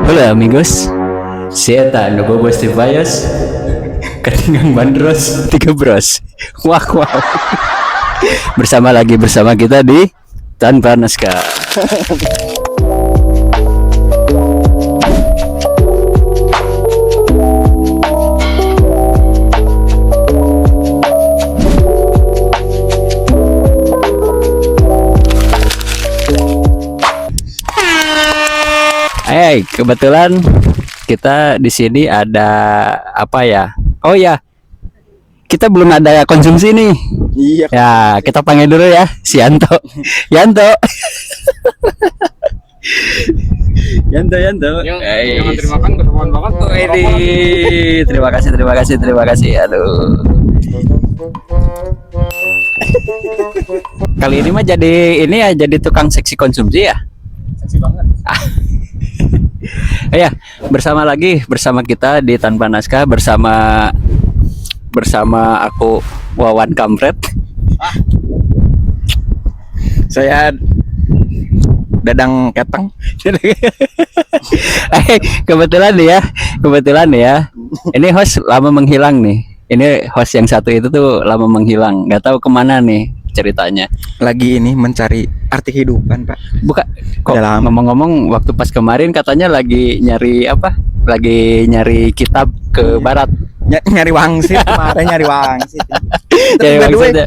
Hola amigos, sieta no bobos de Valles, ketingan bandros, tiga bros. Wah wow. Bersama kita di Tanpa Naskah. Kebetulan kita di sini ada apa ya? Oh ya, kita belum ada konsumsi nih. Iya. Ya, kita panggil dulu ya, si Yanto. Yanto. Yanto. Jangan terima kan ketemuan banget tuh. Ini terima kasih. Aduh. Kali ini mah jadi tukang seksi konsumsi ya. Seksi banget. Ya, bersama kita di Tanpa Naskah bersama aku Wawan Kampret. Saya Dadang Keteng. Kebetulan ya. Ini host lama menghilang nih. Ini host yang satu itu tuh lama menghilang. Nggak tahu kemana nih ceritanya. Lagi ini mencari arti kehidupan, Pak. Kok Dalam. ngomong-ngomong waktu pas kemarin katanya lagi nyari apa? Lagi nyari kitab ke barat. Nyari wangsit kemarin, nyari wangsit. Jadi maksudnya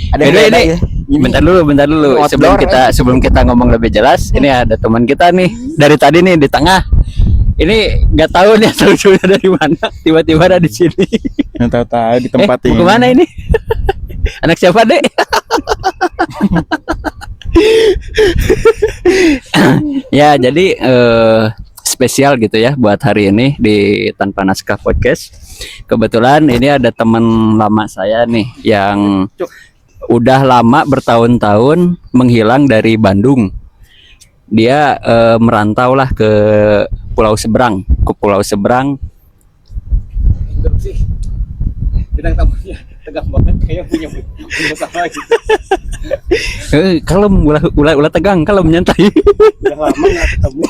Ada yang beda ya. bentar dulu sebelum kita ngomong lebih jelas, ini ada teman kita nih dari tadi nih di tengah. Ini nggak tahu nih asal dari mana, tiba-tiba ada di sini. Yang tahu di tempat ini. Mau kemana ini? Anak siapa dek? Ya jadi spesial gitu ya buat hari ini di Tanpa Naskah Podcast. Kebetulan ini ada teman lama saya nih yang udah lama bertahun-tahun menghilang dari Bandung. Dia merantau lah ke Pulau Seberang, Sih. Bidang tamunya tegak banget kayak punya sama gitu. Kalau ulah tegang, kalau menyantai. Udah lama enggak ketemu.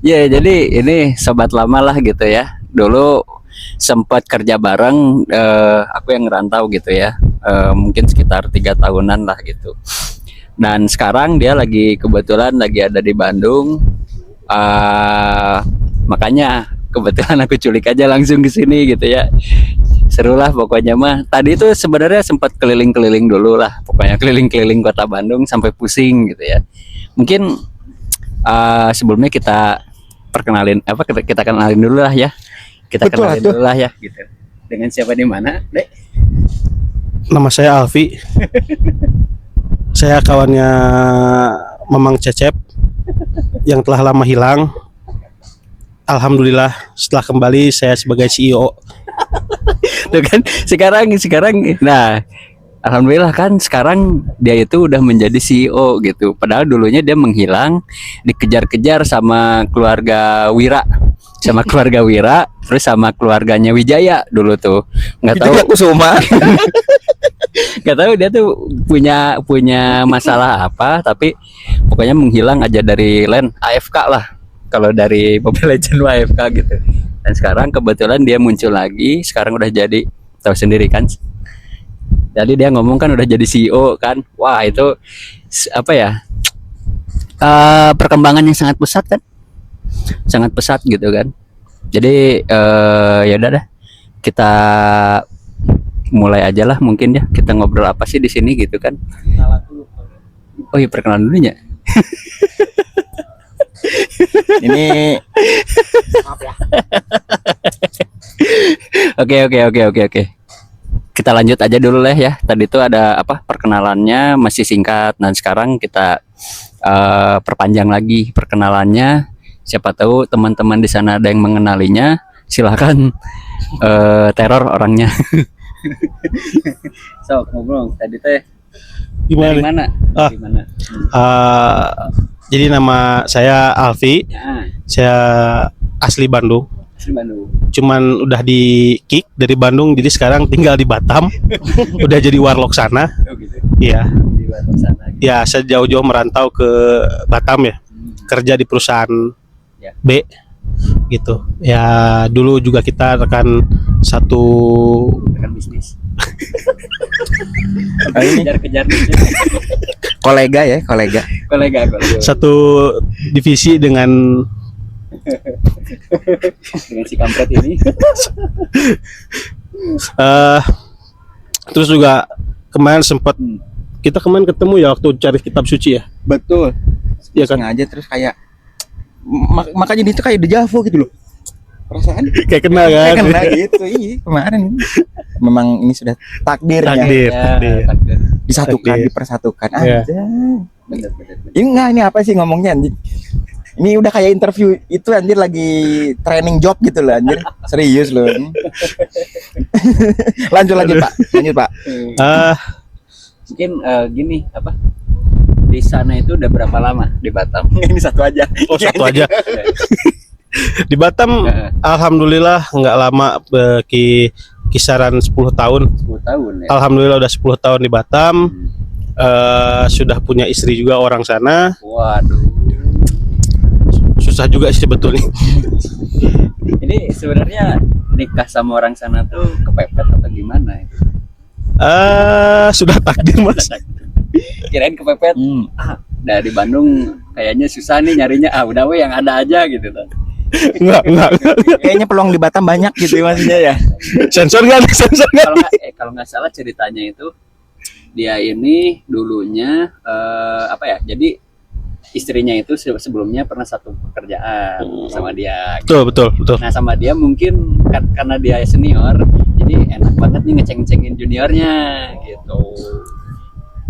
Ya, jadi ini sobat lama lah gitu ya. Dulu sempat kerja bareng, aku yang ngerantau gitu ya. Mungkin sekitar 3 tahunan lah gitu. Dan sekarang dia kebetulan lagi ada di Bandung. Makanya kebetulan aku culik aja langsung ke sini gitu ya. Seru lah pokoknya mah. Tadi itu sebenarnya sempat keliling-keliling dulu lah. Pokoknya keliling-keliling kota Bandung sampai pusing gitu ya. Mungkin sebelumnya kita kenalin dulu lah ya. Kenalin dulu lah ya gitu. Dengan siapa di mana, Dek? Nama saya Alfi. Saya kawannya Mamang Cecep yang telah lama hilang. Alhamdulillah setelah kembali saya sebagai CEO. Tuh kan sekarang nah alhamdulillah kan sekarang dia itu udah menjadi CEO gitu. Padahal dulunya dia menghilang, dikejar-kejar sama keluarga Wira. Terus sama keluarganya Wijaya dulu tuh. Nggak tahu Kusuma. Nggak tahu dia tuh punya masalah apa, tapi pokoknya menghilang aja dari LAN AFK lah. Kalau dari Mobile Legends AFK gitu. Dan sekarang kebetulan dia muncul lagi. Sekarang udah jadi, tahu sendiri kan. Jadi dia ngomong kan udah jadi CEO kan. Wah itu apa ya? Perkembangan yang sangat pesat kan. Sangat pesat gitu kan. Jadi ya udah dah. Kita mulai aja lah mungkin ya. Kita ngobrol apa sih di sini gitu kan. Oh iya, perkenalan dulunya. Ini maaf ya. Oke. Kita lanjut aja dulu lah ya. Tadi tuh ada apa? Perkenalannya masih singkat, dan sekarang kita perpanjang lagi perkenalannya. Siapa tahu teman-teman di sana ada yang mengenalinya. Silakan teror orangnya. So, ngobrol tadi teh Gimana? dari mana? Jadi nama saya Alfi. Ya, Saya asli Bandung. di Bandung. Cuman udah di kick dari Bandung, jadi sekarang tinggal di Batam. Udah jadi warlock sana. Oh gitu. Iya. Di Bandung sana. Gitu. Ya, saya jauh-jauh merantau ke Batam ya. Kerja di perusahaan Ya. B gitu. Ya dulu juga kita rekan satu Rekan bisnis. Ini Kejar-kejar bisnis. kolega ya, kolega. Kolega. satu divisi dengan Dengan si kampret ini. eh terus juga kemarin sempat Hmm. kita kemarin ketemu ya waktu cari kitab suci ya. Betul. Iya kan? Sengaja terus kayak makanya dia tuh kayak dejavu gitu loh. Perasaan Kayak kenal kan? kayak kena gitu. Iya, kemarin. Memang ini sudah takdirnya. Takdir. Ya, takdir. Disatukan, Takdir. dipersatukan Iya. aja. Bener. Ini enggak, ini apa sih ngomongnya anjing? Ini udah kayak interview itu anjir, lagi training job gitu loh anjir. Serius loh. Lanjut Pak. Lanjut Pak. Ah, Mungkin gini apa? Di sana itu udah berapa lama di Batam? Ini satu aja. oh satu aja. Di Batam Heeh. alhamdulillah nggak lama, kisaran 10 tahun. 10 tahun ya. Alhamdulillah udah 10 tahun di Batam. Sudah punya istri juga orang sana. Waduh. Susah juga sih sebetulnya. Ini sebenarnya nikah sama orang sana tuh kepepet atau gimana? Sudah takdir Mas. Kirain kepepet. Dari Bandung kayaknya susah nih nyarinya. Udah we yang ada aja gitu tuh. Enggak. Kayaknya peluang di Batam banyak gitu maksudnya ya. Sensor kan? Kalau nggak salah ceritanya itu dia ini dulunya apa ya? Jadi istrinya itu sebelumnya pernah satu pekerjaan sama dia. Betul. Nah sama dia mungkin karena dia senior, jadi enak banget nih ngeceng-ngecengin juniornya gitu.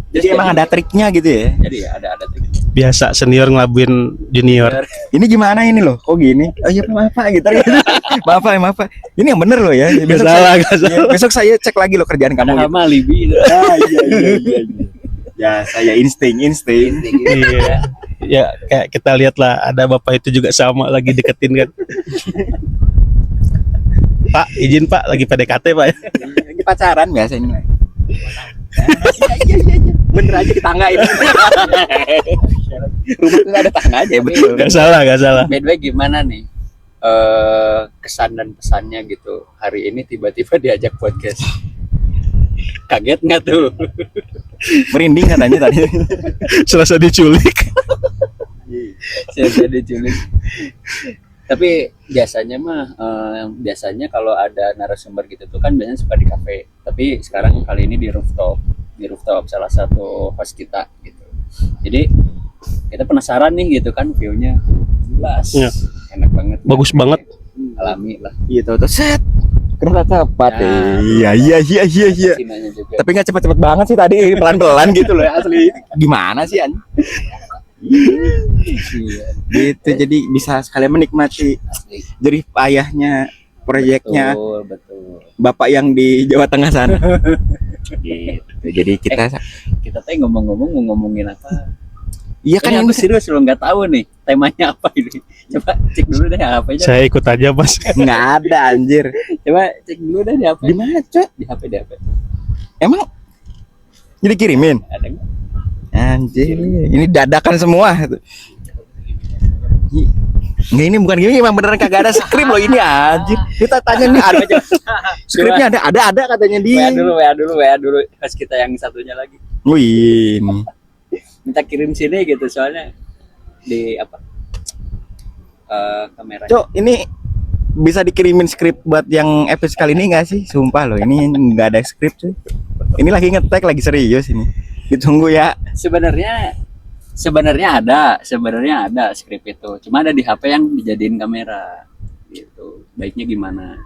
Jadi emang ada triknya gitu ya. Jadi ada trik. Biasa senior ngelabuin junior. Ini gimana ini loh? Kok gini? Oh iya maaf Pak gitu. maaf Pak. Ini yang bener loh ya. Gak salah. Besok saya cek lagi loh kerjaan Ada kamu. Gitu. sama alibi. Iya. Ya saya insting. Iya. Ya kayak kita lihat lah, ada bapak itu juga sama lagi deketin kan. Pak, izin Pak, lagi PDKT Pak ya. Lagi pacaran biasa ini. Iya. Bener aja di tangga ini. Rumah nggak ada tangga aja betul. Gak salah. By the way gimana nih kesan dan pesannya gitu hari ini tiba-tiba diajak podcast? Kaget nggak tuh? Merinding katanya tadi. Serasa diculik. Saya diculik. Tapi biasanya kalau ada narasumber gitu tuh kan biasanya suka di kafe. Tapi sekarang kali ini di rooftop salah satu host kita gitu. Jadi kita penasaran nih gitu kan view-nya jelas, Iya. enak banget, Bagus banget. alami lah. Iya tuh set. Kereta cepat. Nah, Iya. Sinanya juga. Tapi nggak cepet-cepet banget sih tadi, pelan-pelan gitu loh asli. Gimana sih an? Iya, Gitu jadi bisa sekalian menikmati asli. jerih payahnya proyeknya Betul. Bapak yang di Jawa Tengah sana. Gitu. Jadi kita Kita teh ngomong-ngomong mau ngomongin apa? iya kan Ini ini aku serius lo nggak tahu nih temanya apa ini. Coba cek dulu deh HP-nya. Saya ikut aja Mas. nggak ada anjir. Coba cek dulu deh di HP. Di mana, Cok? Di HP. Emang jadi kirimin? Ada nggak? Anjir, ini dadakan semua. Nggak, ini bukan gini, emang beneran kagak ada skrip loh ini anjir. Kita tanya nih ada skripnya ada katanya dia. WA dulu pas kita yang satunya lagi. Wih, ini. Minta kirim sini gitu soalnya di apa? Kamera. Cok, ini bisa dikirimin skrip buat yang episode kali ini nggak sih? Sumpah loh, ini nggak ada skrip cuy. Ini lagi ngetek, lagi serius ini. Ditunggu ya. Sebenarnya ada skrip itu. Cuma ada di HP yang dijadiin kamera. Gitu. Baiknya gimana?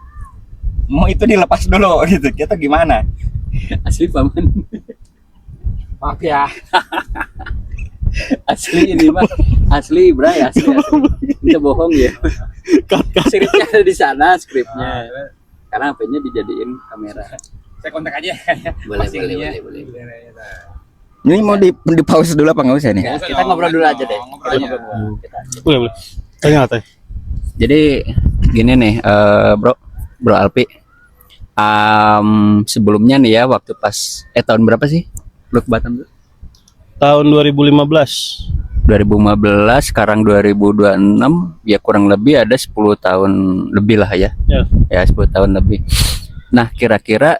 Mau itu dilepas dulu gitu. Kita gimana? Asli paman. Maaf ya. Asli ini mah. Asli Bray, asli. Itu bohong ya. Skripnya ada di sana skripnya. Karena HP-nya dijadiin kamera. Saya kontak aja. Boleh. Ini mau di pause dulu apa nggak usah nih? Ya, kita ngobrol dulu aja deh. Boleh. Tanya. Jadi gini nih, bro Alpi. Sebelumnya nih ya waktu pas tahun berapa sih lu ke Batam tuh? Tahun 2015. 2015 sekarang 2026 ya kurang lebih ada 10 tahun lebih lah ya. Ya. Ya 10 tahun lebih. Nah, kira-kira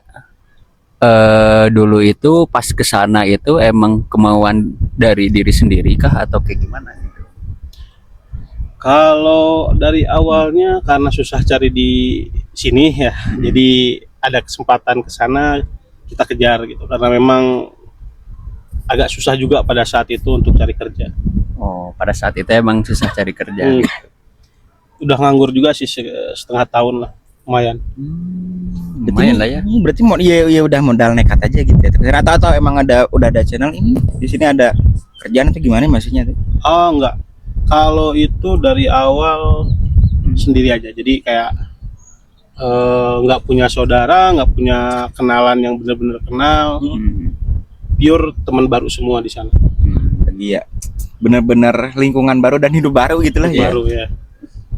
dulu itu pas ke sana itu emang kemauan dari diri sendiri kah atau kayak gimana gitu? Kalau dari awalnya karena susah cari di sini ya, jadi ada kesempatan ke sana kita kejar gitu. Karena memang agak susah juga pada saat itu untuk cari kerja. Oh, pada saat itu emang susah cari kerja. Hmm. Gitu. Udah nganggur juga sih setengah tahun lah, lumayan. Lumayan lah ya. Berarti mau ya udah modal nekat aja gitu ya. Atau emang udah ada channel ini di sini ada kerjaan atau gimana maksudnya tuh? Oh enggak, kalau itu dari awal sendiri aja. Jadi kayak nggak punya saudara, nggak punya kenalan yang benar-benar kenal, pure teman baru semua di sana. Lagi ya benar-benar lingkungan baru dan hidup baru gitulah ya. Baru ya.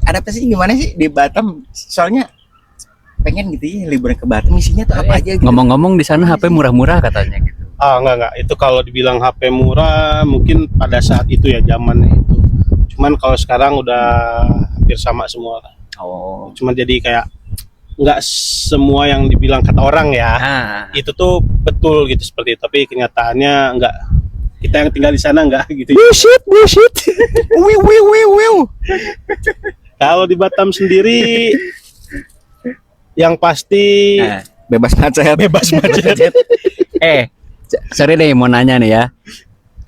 Adaptasi gimana sih di Batam? Soalnya pengen gitu ya liburan ke Batam, isinya tuh apa aja gitu. Ngomong-ngomong di sana HP murah-murah katanya gitu. Ah enggak, itu kalau dibilang HP murah mungkin pada saat itu ya zamannya itu. Cuman kalau sekarang udah hampir sama semua. Oh. Cuman jadi kayak nggak semua yang dibilang kata orang ya. Ah. Itu tuh betul gitu seperti itu, tapi kenyataannya enggak. Kita yang tinggal di sana enggak gitu. Bullshit. Wiu. Kalau di Batam sendiri yang pasti Bebas macet. bebas macet. Sorry deh mau nanya nih ya.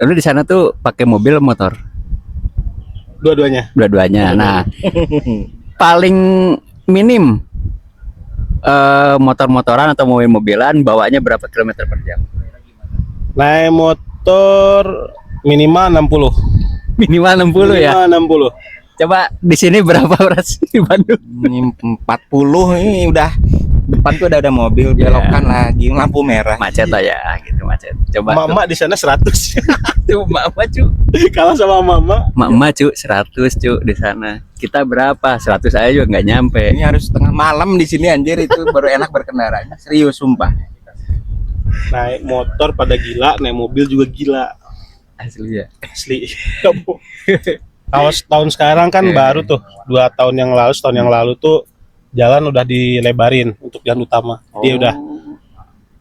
Lu di sana tuh pakai mobil motor? Dua-duanya. Dua-duanya. Nah, paling minim motor-motoran atau mobil-mobilan bawanya berapa kilometer per jam? Naik motor minimal 60. Minimal 60 ya. Minimal 60. Coba di sini berapa beras di Bandung? Ini 40 ini udah depan tuh ada mobil belokan lagi lampu merah. Macet aja gitu macet. Coba Mama di sana 100. tuh mama cu. Kalah sama mama. Mama cu 100 cu di sana. Kita berapa? 100 aja juga nggak nyampe. Ini harus tengah malam di sini anjir itu baru enak berkendara. Serius sumpah. Naik motor pada gila, naik mobil juga gila. Asli ya. Asli. Kalau tahun sekarang kan baru tuh 2 tahun yang lalu, setahun yang lalu tuh jalan udah dilebarin untuk jalan utama. Dia udah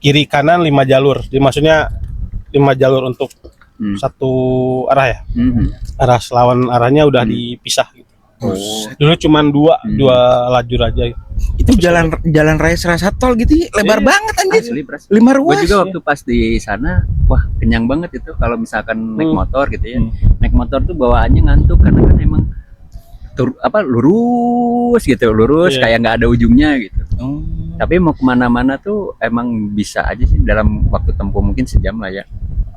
kiri kanan 5 jalur. Jadi maksudnya 5 jalur untuk satu arah ya. Arah lawan arahnya udah dipisah gitu. Dulu cuman dua lajur aja. Itu jalan raya serasa tol gitu ya, lebar banget anjir. Asli beras. 5 Gue ruas. juga waktu pas di sana, wah kenyang banget itu kalau misalkan naik motor gitu ya. Naik motor tuh bawaannya ngantuk karena kan emang lurus gitu, kayak nggak ada ujungnya gitu. Tapi mau kemana-mana tuh emang bisa aja sih dalam waktu tempuh mungkin sejam lah ya,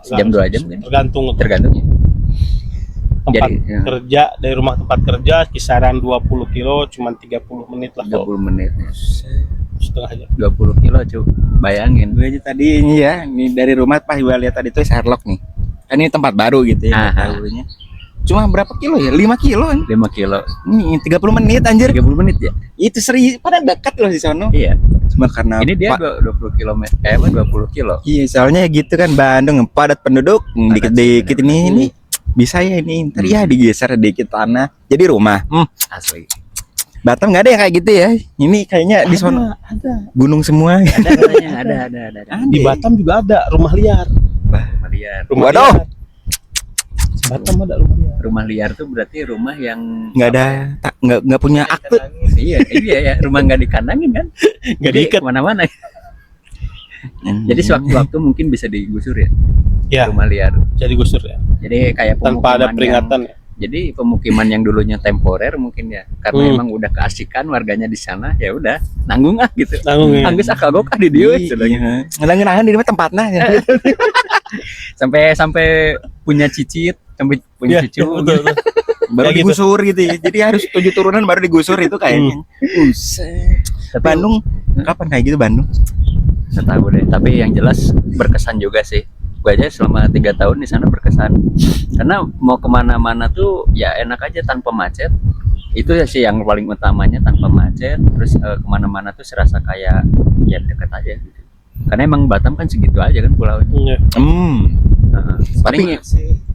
sejam 2 jam kan. Tergantung ya. Tempat Jadi, ya. kerja dari rumah tempat kerja kisaran 20 kilo cuman 30 menit lah. 30 menit ya. Setengah jam. 20 kilo cu, bayangin. Gue aja tadi ini ya, ini dari rumah pas gue lihat tadi tuh Sherlock nih. Kan ini tempat baru gitu ya, tahunya. Cuma berapa kilo ya? 5 kilo kan? 5 kilo. Nih 30 menit anjir. 30 menit ya? Itu serius, pada dekat loh di sono. Iya. Cuma karena Ini dia 20 km, 20 kilo. Iya, soalnya gitu kan Bandung padat penduduk, dikit-dikit ini bisa ya ini ntar ya digeser dikit tanah jadi rumah. Asli. Batam nggak ada yang kayak gitu ya. Ini kayaknya di sono Ada. gunung semua. Ada katanya, ada. Di Batam juga ada rumah liar. Rumah liar. Waduh. Liar. Batam ada rumah liar. Rumah liar tuh berarti rumah yang Nggak ada, nggak punya akte. Iya ya, rumah nggak dikandangin kan? Nggak Jadi diikat. Kemana-mana. Jadi sewaktu-waktu mungkin bisa digusur ya. Ya, Rumah liar. jadi gusur ya. Jadi kayak Tanpa ada pemukiman peringatan ya. Jadi pemukiman yang dulunya temporer mungkin ya, karena Hmm. emang udah keasikan warganya di sana, ya udah nanggung gitu. Nanggung ya. Anggus kagok di dieu Iya. Ngelangan di tempatnya. sampai punya cicit, sampai punya Iya, cucu. betul. Baru Kayak gitu. digusur gitu ya. Jadi harus 7 turunan baru digusur itu kayaknya. Buset. Tapi Bandung kapan kayak gitu Bandung? nggak tahu deh, tapi yang jelas berkesan juga sih. Gue aja selama 3 tahun di sana berkesan, karena mau kemana-mana tuh ya enak aja tanpa macet. Itu ya sih yang paling utamanya, tanpa macet. Terus kemana-mana tuh serasa kayak ya deket aja gitu. Karena emang Batam kan segitu aja kan pulaunya. Iya. Paling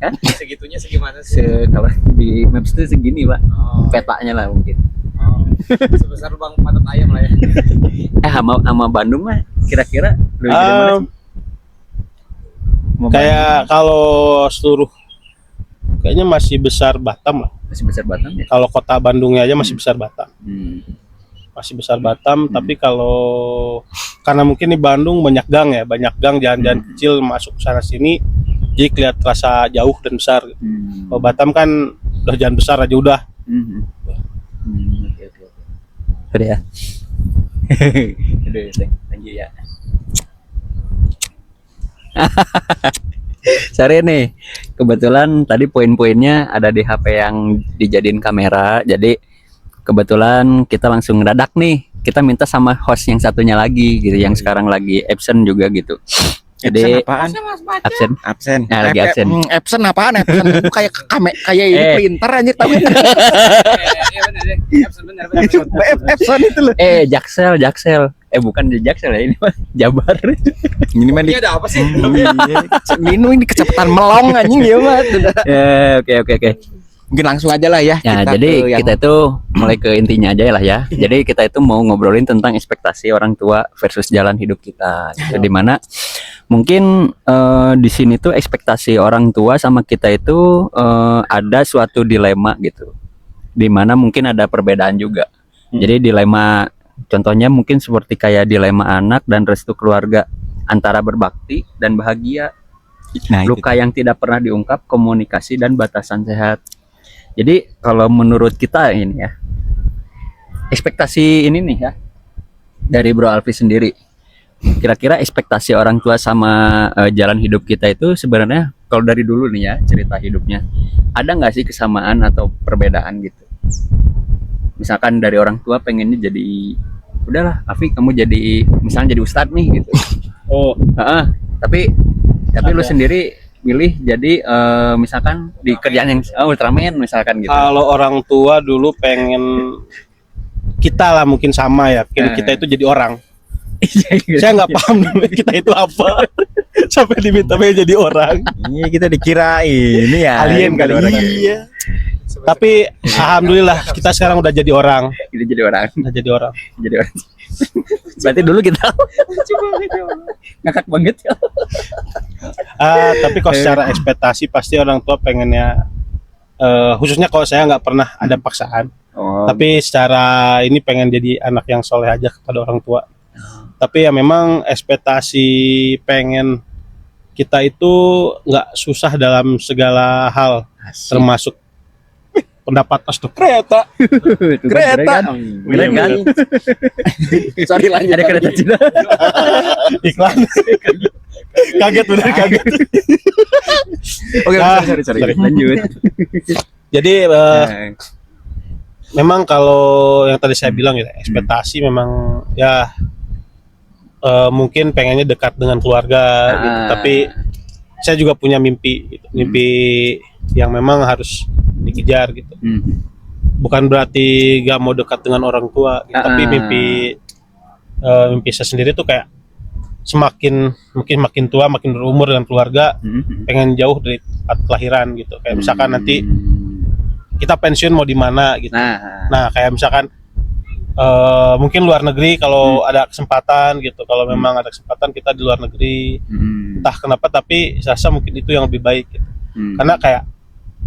Hah? Segitunya segimana sih? Kalau di Maps itu segini pak, Oh, petanya lah mungkin. oh. Sebesar lubang pantat ayam lah ya. Sama Bandung mah kira-kira lebih gede mana sih? Sama Kayak kalau seluruh kayaknya masih besar Batam lah. Bandung masih besar Batam ya. Kalau kota Bandungnya aja masih besar Batam. Masih besar Batam, tapi kalau karena mungkin di Bandung banyak gang jalan-jalan kecil masuk sana sini, jadi kelihatan terasa jauh dan besar. Kalau Batam kan udah jalan besar aja udah. Oke. Udah ya. Udah, thank you ya. Sorry nih, kebetulan tadi poin-poinnya ada di HP yang dijadiin kamera, jadi kebetulan kita langsung ngedadak nih. Kita minta sama host yang satunya lagi gitu, yang sekarang lagi absen juga gitu. Jadi apaan? absen. Absen. Nah, lagi absen. Absen apaan? Absen itu kayak kayak ini printer anjir tahu. Iya benar deh. Benar. Absen itu loh. Jaksel. Bukan di Jaksel ya, ini mah Jabar. Ini mah Ini ada apa sih? ini kecepatan melong anjing ya mah. Oke. Mungkin langsung aja lah ya. Ya, kita jadi ke yang- kita itu mulai ke intinya aja lah ya. Jadi kita itu mau ngobrolin tentang ekspektasi orang tua versus jalan hidup kita. Gitu. Dimana mungkin di sini tuh ekspektasi orang tua sama kita itu ada suatu dilema gitu. Dimana mungkin ada perbedaan juga. Jadi dilema, contohnya mungkin seperti kayak dilema anak dan restu keluarga, antara berbakti dan bahagia. Nah, itu. Luka yang tidak pernah diungkap, komunikasi dan batasan sehat. Jadi kalau menurut kita ini ya, ekspektasi ini nih ya, dari Bro Alfi sendiri, kira-kira ekspektasi orang tua sama jalan hidup kita itu sebenarnya kalau dari dulu nih ya, cerita hidupnya, ada nggak sih kesamaan atau perbedaan gitu? Misalkan dari orang tua pengennya jadi, udahlah Alfi kamu jadi misalnya jadi ustadz nih gitu. Oh, Tapi lu Ada. sendiri milih jadi misalkan di kerjaan yang Ultraman misalkan gitu. kalau orang tua dulu pengen kita lah mungkin sama ya, pengen kita itu jadi orang. Saya nggak paham dulu kita itu apa sampai diminta jadi orang. Iya kita dikira ini ya Alien kali. orang. Iya. Tapi alhamdulillah kita sekarang udah jadi orang. Kita jadi orang. Udah jadi orang. Jadi orang. Berarti dulu kita ngakak banget ya. Tapi kalau secara ekspektasi pasti orang tua pengennya, khususnya kalau saya nggak pernah ada paksaan. Oh, Tapi secara ini pengen jadi anak yang soleh aja kepada orang tua. Tapi ya memang ekspektasi pengen kita itu nggak susah dalam segala hal, termasuk pendapat kereta. Kereta. Keren kan? Sorry lanjut. Ada kereta Cina. Iklan. Kaget bener kaget. Oke, Nah, sorry. Lanjut. Jadi memang kalau yang tadi saya bilang ya ekspektasi memang ya mungkin pengennya dekat dengan keluarga gitu. Tapi saya juga punya mimpi gitu. Mimpi yang memang harus dikejar gitu. Bukan berarti gak mau dekat dengan orang tua gitu. Tapi mimpi saya sendiri tuh kayak makin tua makin berumur dengan keluarga pengen jauh dari tempat kelahiran gitu. Kayak misalkan nanti kita pensiun mau di mana gitu. Nah, kayak misalkan mungkin luar negeri kalau ada kesempatan gitu. Kalau memang ada kesempatan kita di luar negeri, entah kenapa tapi saya rasa mungkin itu yang lebih baik gitu. Karena kayak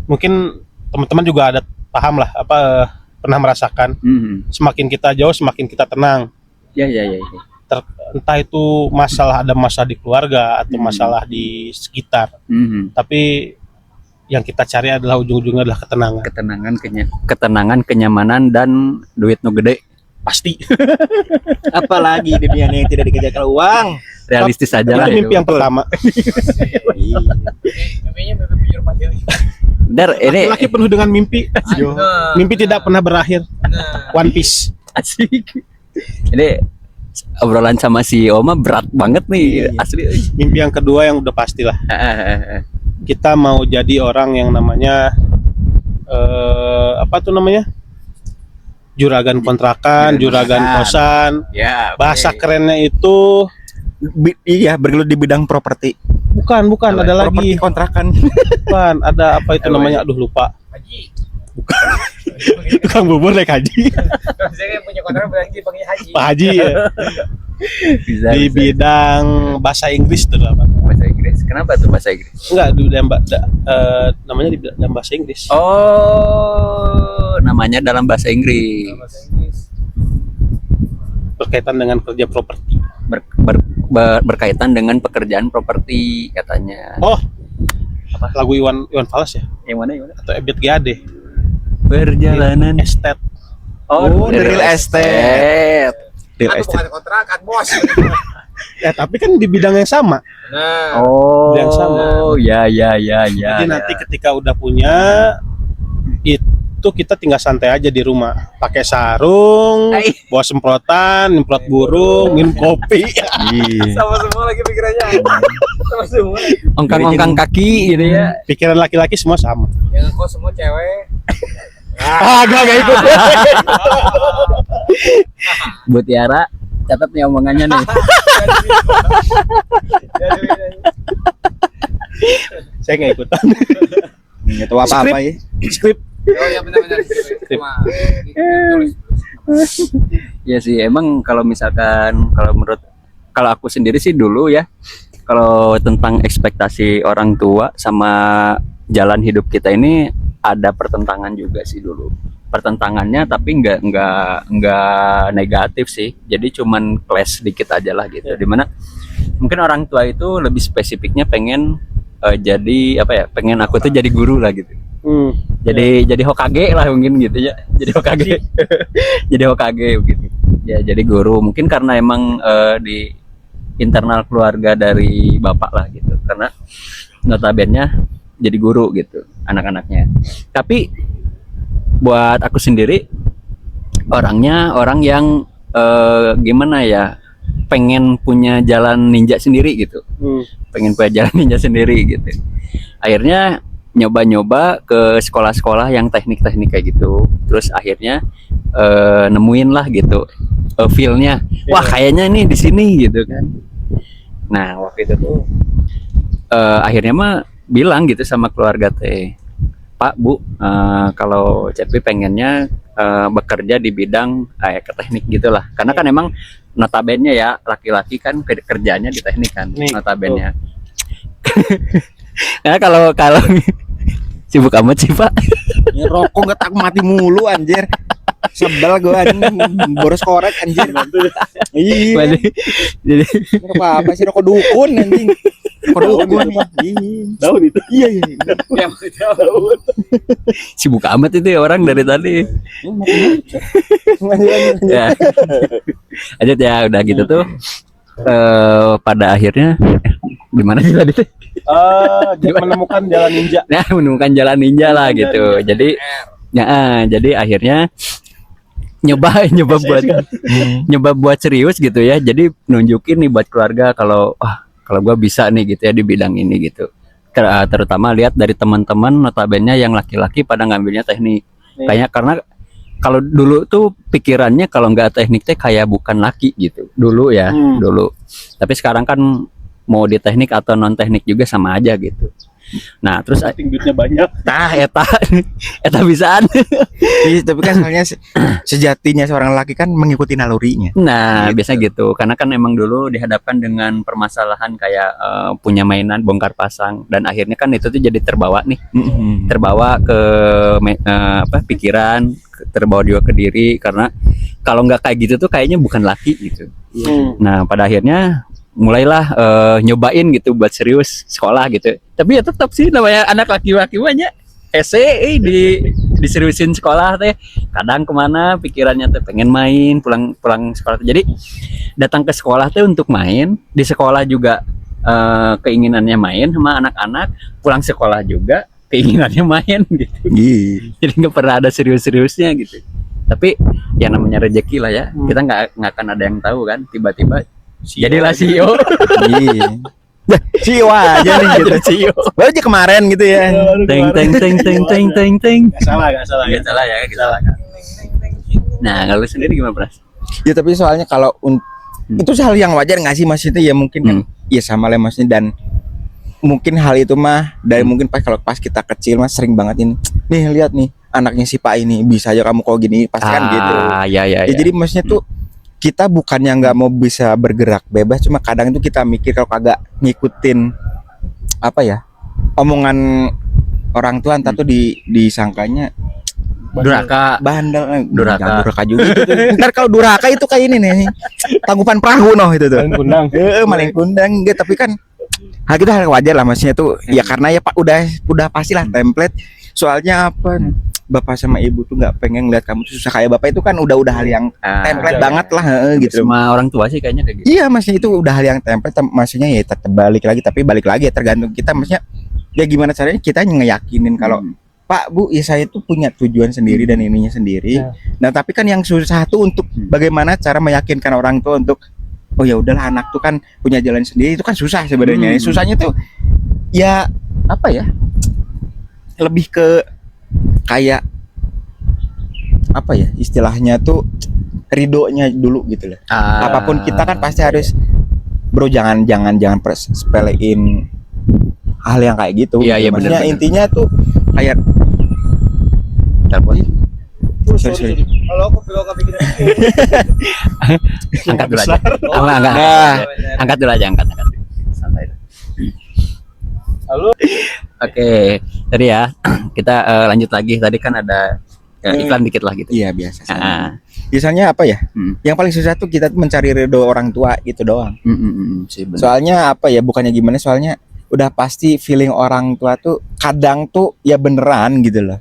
mungkin teman-teman juga ada paham lah apa pernah merasakan semakin kita jauh semakin kita tenang. Ya. Entah itu ada masalah di keluarga atau masalah di sekitar. Tapi yang kita cari adalah ujung-ujungnya adalah ketenangan. Ketenangan, kenyamanan dan duit nu gede. Pasti. Apalagi di dunia yang tidak dikejar uang. Realistis aja lah. Itu mimpi yang pertama. Namanya mimpi bujur pahil. Dar, ini Laki penuh dengan mimpi. Mimpi tidak pernah berakhir. One Piece. asik. Ini obrolan sama si Oma berat banget nih, asli. Mimpi yang kedua yang udah pastilah. Kita mau jadi orang yang namanya apa tuh namanya? Juragan kontrakan, juragan kosan. Ya, Bahasa kerennya itu Iya, bergelut di bidang properti. Bukan, ada Properti lagi. kontrakan. Bukan, ada apa itu namanya? Aduh lupa. Haji. Tukang bubur naik haji. Saya punya kontrak berarti panggil Haji. Pak Haji ya. Bisa, Di bisa. bidang bahasa Inggris tuh apa? Bahasa Inggris. Kenapa tuh bahasa Inggris? Enggak, di bidang namanya di bidang bahasa Inggris. Oh, namanya dalam bahasa Inggris. Bahasa Inggris. Berkaitan dengan kerja properti. Berkaitan dengan pekerjaan properti katanya. Oh, apa lagu Iwan Fals ya? Yang mana? Atau Ebit GAD? Perjalanan. Estate. Oh, the real estate. Real Kan estate. bukan kontrakan, Bos. Ya, tapi kan di bidang yang sama. Nah, Oh, Yang sama. ya. Jadi nanti ketika udah punya itu kita tinggal santai aja di rumah, pakai sarung, Hai. bawa semprotan, nyemprot burung, minum kopi. Iya. sama semua lagi pikirannya. Sama semua. ongkang-ongkang kaki gitu ya. Pikiran laki-laki semua sama. Yang kok semua cewek. Gak ikut. Bu Tiara, catat nih omongannya nih. Saya nggak ikutan. Nggak tahu apa-apa ya. Skrip. Oh ya benar-benar. Cuma tulis. Ya sih, emang kalau misalkan kalau aku sendiri sih dulu ya, kalau tentang ekspektasi orang tua sama jalan hidup kita ini ada pertentangan juga sih dulu. Pertentangannya tapi nggak negatif sih. Jadi cuman clash dikit aja lah gitu. Dimana mungkin orang tua itu lebih spesifiknya pengen jadi apa ya? Pengen aku tuh jadi guru lah gitu. Jadi Hokage lah mungkin gitu ya. Jadi Hokage. Jadi Hokage gitu. Ya jadi guru mungkin karena emang di internal keluarga dari bapak lah gitu. Karena notabene jadi guru gitu anak-anaknya. Tapi buat aku sendiri orangnya orang yang gimana ya, pengen punya jalan ninja sendiri gitu. Pengen punya jalan ninja sendiri gitu. Akhirnya nyoba-nyoba ke sekolah-sekolah yang teknik-teknik kayak gitu. Terus akhirnya nemuin lah gitu feel-nya. Wah, kayaknya nih di sini gitu kan. Nah, waktu itu tuh akhirnya mah bilang gitu sama keluarga teh, Pak, Bu, kalau Cepi pengennya bekerja di bidang ke teknik gitulah. Karena kan emang notabene ya laki-laki kan kerjanya di teknik kan, notabene. Karena kalau sibuk amat sih Pak. Ini rokok nggak tak mati mulu anjir. Sebel gue anjing boros korek anjir. Iya. Jadi Apa sih rokok dukun anjing. Rokok dukun nih. Daun itu. Iya. Yang daun. sibuk amat itu ya orang dari tadi. Ya. Lanjut ya, udah gitu tuh. Pada akhirnya gimana sih tadi tuh? Menemukan jalan ninja. Nah, menemukan jalan ninja lah gitu. Jadi jadi akhirnya nyoba buat serius gitu ya. Jadi nunjukin nih buat keluarga kalau gua bisa nih gitu ya di bidang ini gitu. Terutama lihat dari teman-teman notabene yang laki-laki pada ngambilnya teknik. Kayak karena kalau dulu tuh pikirannya kalau nggak teknik teh kayak bukan laki gitu. Dulu ya, dulu. Tapi sekarang kan mau di teknik atau non teknik juga sama aja gitu. Nah, terus Duitnya banyak. nah eta bisaan. Iya, tapi kan soalnya sejatinya seorang laki kan mengikuti nalurinya. Nah, biasa gitu. Karena kan emang dulu dihadapkan dengan permasalahan kayak punya mainan bongkar pasang dan akhirnya kan itu tuh jadi terbawa nih. Terbawa ke pikiran, terbawa juga ke diri karena kalau nggak kayak gitu tuh kayaknya bukan laki gitu. Nah, pada akhirnya mulailah nyobain gitu buat serius sekolah gitu. Tapi ya tetap sih namanya anak laki-laki banyak diseriusin sekolah teh. Kadang kemana pikirannya tuh pengen main, pulang sekolah. Jadi datang ke sekolah tuh untuk main, di sekolah juga keinginannya main sama anak-anak, pulang sekolah juga keinginannya main gitu. Jadi nggak pernah ada serius-seriusnya gitu. Tapi yang namanya rezeki lah ya, kita nggak akan ada yang tahu kan, tiba-tiba jadilah CEO. Iya. CEO aja nih gitu. CEO. Baru aja kemarin gitu ya. Teng. Gak salah Gak salah ya, kita salah kan. Nah, kalau lu sendiri gimana, Pras? Ya tapi soalnya kalau itu hal yang wajar nggak sih maksudnya ya mungkin kan ya sama lah maksudnya dan mungkin hal itu mah dari mungkin kalau pas kita kecil mah sering banget ini. Nih lihat nih anaknya si Pak ini bisa aja kamu kok gini pasti kan gitu. Ya, Ya, jadi maksudnya tuh kita bukannya nggak mau bisa bergerak bebas, cuma kadang tuh kita mikir kalau kagak ngikutin apa ya omongan orang tua entah tuh disangkanya durhaka. bandel, Durhaka. Jangan durhaka juga gitu. Ntar kalau durhaka itu kayak ini nih tanggupan perahu noh itu tuh. Maling kundang. Maling kundang gitu, tapi kan hal kita hal wajar lah maksudnya tuh ya karena ya Pak udah pastilah template. Soalnya apa? Bapak sama ibu tuh nggak pengen lihat kamu tuh susah kayak bapak itu kan udah hal yang template udah, banget lah gitu. Sama orang tua sih kayaknya kayak gitu. Iya maksudnya itu udah hal yang template, maksudnya ya tetap balik lagi, tapi balik lagi ya tergantung kita maksudnya ya gimana caranya kita ngeyakinin kalau Pak Bu ya saya tuh punya tujuan sendiri dan ininya sendiri. Nah tapi kan yang susah tuh untuk bagaimana cara meyakinkan orang tua untuk oh ya udahlah anak tuh kan punya jalan sendiri, itu kan susah sebenarnya. Susahnya tuh ya apa ya? Lebih ke kayak apa ya istilahnya tuh ridonya dulu gitu loh. Apapun kita kan pasti harus bro jangan sepelein hal yang kayak gitu. Iya, iya, Maksudnya bener. intinya tuh kayak telepon. Sorry. Halo, kopi kita. Angkat dulu aja. Enggak. Nah. Angkat dulu aja, angkat. Santai. Halo. Oke, tadi ya kita lanjut lagi. Tadi kan ada iklan dikit lah gitu. Iya biasa. Ah. Biasanya apa ya? Hmm. Yang paling susah tuh kita tuh mencari ridho orang tua gitu doang. Sih, bener. Soalnya apa ya? Bukannya gimana? Soalnya udah pasti feeling orang tua tuh kadang tuh ya beneran gitu loh.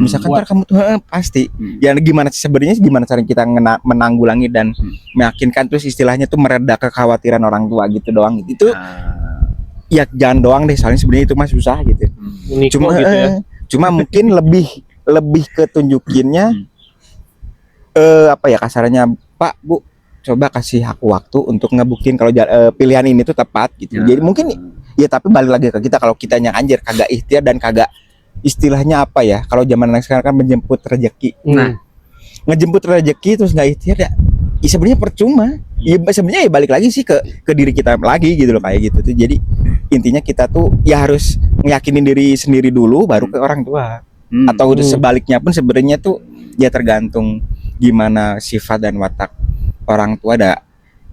Misalkan ntar kamu tuh pasti. Ya gimana sebenarnya gimana cara kita menanggulangi dan meyakinkan terus istilahnya tuh mereda kekhawatiran orang tua gitu doang. Itu ya jangan doang deh. Soalnya sebenarnya itu mah susah gitu. Uniko Cuma gitu ya. cuma mungkin lebih ketunjukinnya apa ya kasarannya Pak Bu coba kasih aku waktu untuk ngebuktiin kalau pilihan ini tuh tepat gitu. Jadi mungkin ya tapi balik lagi ke kita kalau kitanya anjir kagak ikhtiar dan kagak istilahnya apa ya kalau zaman anak sekarang kan menjemput rezeki. Nah, ngejemput rezeki terus nggak ikhtiar ya sebenarnya percuma. Ya sebenarnya ya balik lagi sih ke diri kita lagi gitu loh kayak gitu tuh. Jadi intinya kita tuh ya harus meyakinin diri sendiri dulu baru ke orang tua. Atau sebaliknya pun sebenarnya tuh ya tergantung gimana sifat dan watak orang tua. Ada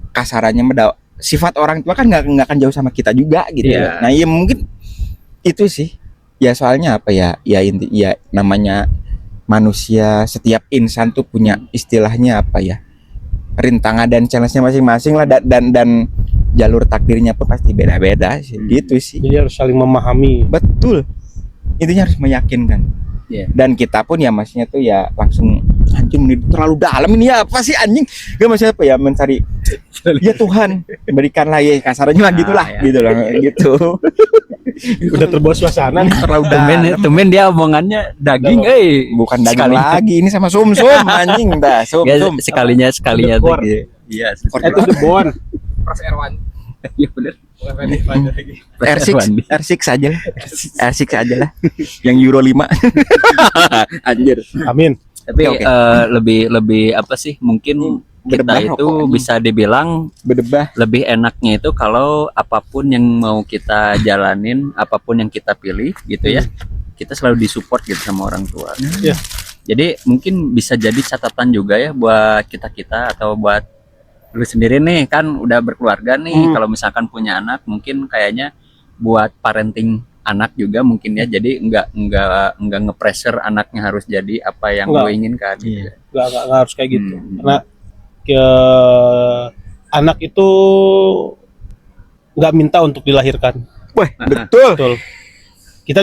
kasarannya sifat orang tua kan nggak akan jauh sama kita juga gitu. Yeah. Nah ya mungkin itu sih ya soalnya apa ya inti ya namanya manusia, setiap insan tuh punya istilahnya apa ya rintangan dan challenge-nya masing-masing lah dan jalur takdirnya pun pasti beda-beda sih gitu sih. Jadi harus saling memahami. Betul, intinya harus meyakinkan. Yeah. Dan kita pun ya maksudnya tuh ya langsung anjing ini terlalu dalam ini ya apa sih anjing gak maksudnya apa ya mencari ya Tuhan berikanlah ya kasarnya lah gitulah ya. gitu lah gitu. Udah terbawa suasana nih. Terlalu dalam. Temen dia omongannya daging, Bukan daging sekalinya. lagi ini sama sumsum anjing dah sum. Ya, sekalinya tuh. Dekor. Iya, Itu the bond. Pras Erwan. iya bener. Bukan Fendi Fanda lagi. R6 aja lah. R6 aja lah. Yang Euro 5. Anjir. Amin. Tapi Oke. lebih apa sih mungkin kita Berdebah itu rokok, anjing. bisa dibilang Berdebah. lebih enaknya itu kalau apapun yang mau kita jalanin, apapun yang kita pilih gitu ya, kita selalu disupport gitu sama orang tua. Iya. Jadi mungkin bisa jadi catatan juga ya buat kita atau buat lu sendiri nih kan udah berkeluarga nih, kalau misalkan punya anak mungkin kayaknya buat parenting anak juga mungkin ya, jadi nggak nge-pressure anaknya harus jadi apa yang Nggak. lo inginkan. Gitu. Nggak harus kayak gitu. Karena anak itu nggak minta untuk dilahirkan. Wah, betul. Betul. Kita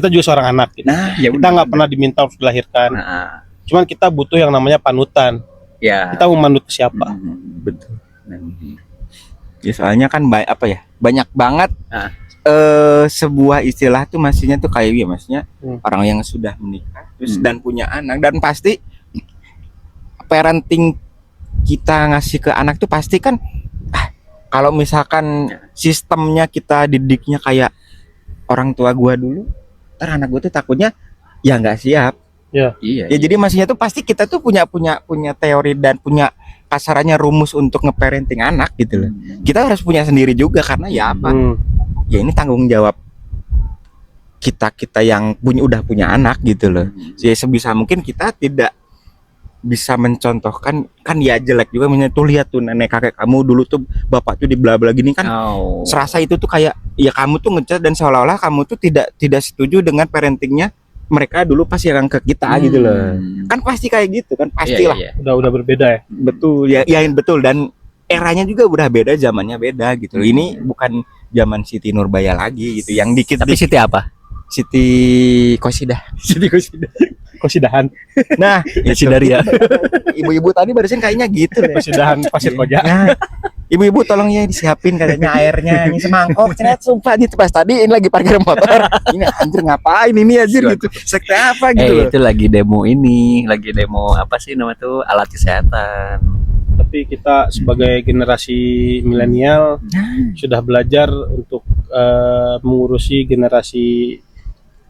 juga seorang anak. Gitu. Nah, Ya Kita nggak pernah diminta untuk dilahirkan. Nah, Cuman kita butuh yang namanya panutan. ya. Kita mau manut ke siapa? betul. Ya soalnya kan banyak banget Ah. sebuah istilah tuh maksudnya tuh kayak ya maksudnya orang yang sudah menikah terus dan punya anak dan pasti parenting kita ngasih ke anak tuh pasti kan kalau misalkan sistemnya kita didiknya kayak orang tua gua dulu, ntar anak gua tuh takutnya ya nggak siap. Iya. Ya jadi maksudnya tuh pasti kita tuh punya teori dan punya kasarannya rumus untuk nge-parenting anak gitu loh. Kita harus punya sendiri juga karena ya apa? ya ini tanggung jawab kita yang udah punya anak gitu loh. Ya sebisa mungkin kita tidak bisa mencontohkan, kan ya jelek juga misalnya tuh lihat tuh nenek kakek kamu dulu tuh bapak tuh di bla bla gini kan. Oh. Serasa itu tuh kayak ya kamu tuh ngechat dan seolah-olah kamu tuh tidak setuju dengan parentingnya mereka dulu pas yang ke kita gitu loh. Kan pasti kayak gitu kan, pastilah. Iya. Udah berbeda ya. Betul ya, betul, dan eranya juga udah beda, zamannya beda gitu loh. Ini bukan zaman Siti Nurbaya lagi gitu. Yang dikit Tapi Siti apa? Siti Kosidah. Siti Kosidah. Kosidahan. Nah, Si Daria. ibu-ibu tadi barusan kayaknya gitu deh. Kosidahan Pasir Koja. Nah, ibu-ibu tolong ya disiapin katanya airnya, ini semangkok. Ternyata sumpah nih pas tadi ini lagi parkir motor. Ini anjir ngapain ini anjir gitu. Sekte apa gitu loh. Itu lagi demo ini, lagi demo apa sih nama tuh alat kesehatan. Tapi kita sebagai generasi milenial sudah belajar untuk mengurusi generasi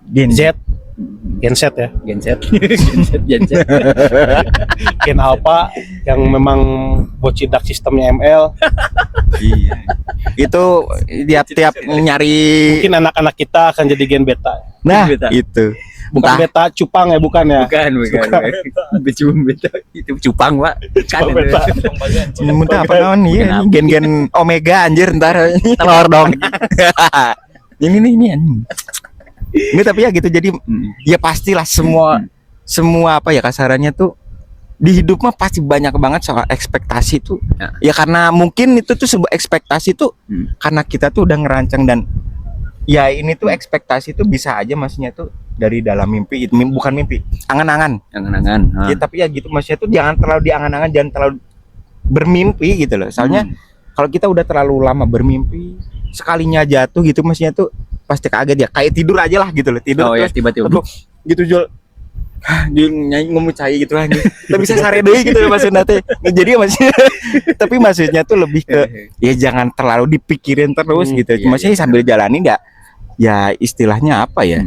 Gen Z, Gen Z ya, Genset. Gen Alpha yang memang bocidak sistemnya ML. Iya. Itu tiap-tiap nyari. Mungkin anak-anak kita akan jadi Gen Beta. Nah, Beta. itu. Bukan Entah. Beta cupang ya, bukan ya? Bukan. Beta. Itu cupang, Pak. Kan Cupang beta. Muntah apa naon nih? Kenapa? Gen-gen Omega anjir ntar. Telur dong. Ini anjing. Nggak, tapi ya gitu, jadi ya pastilah semua apa ya kasarannya tuh di hidup mah pasti banyak banget soal ekspektasi tuh. Ya karena mungkin itu tuh sebuah ekspektasi tuh karena kita tuh udah ngerancang, dan ya ini tuh ekspektasi tuh bisa aja maksudnya tuh dari dalam mimpi, itu bukan mimpi, angan-angan. Angan-angan. Ya tapi ya gitu maksudnya tuh jangan terlalu diangan-angan, jangan terlalu bermimpi gitu loh. Soalnya kalau kita udah terlalu lama bermimpi, sekalinya jatuh gitu maksudnya tuh pasti kaget ya, kayak tidur aja lah gitu loh, tidur Oh ya, terus tiba-tiba. aduh, gitu Jol. Dia nyanyi ngomong cai gitu lah, tapi bisa sare deui gitu maksudnya teh. Jadi maksudnya tapi maksudnya tuh lebih ke ya jangan terlalu dipikirin terus gitu. Iya, Maksudnya sambil jalanin ya istilahnya apa ya?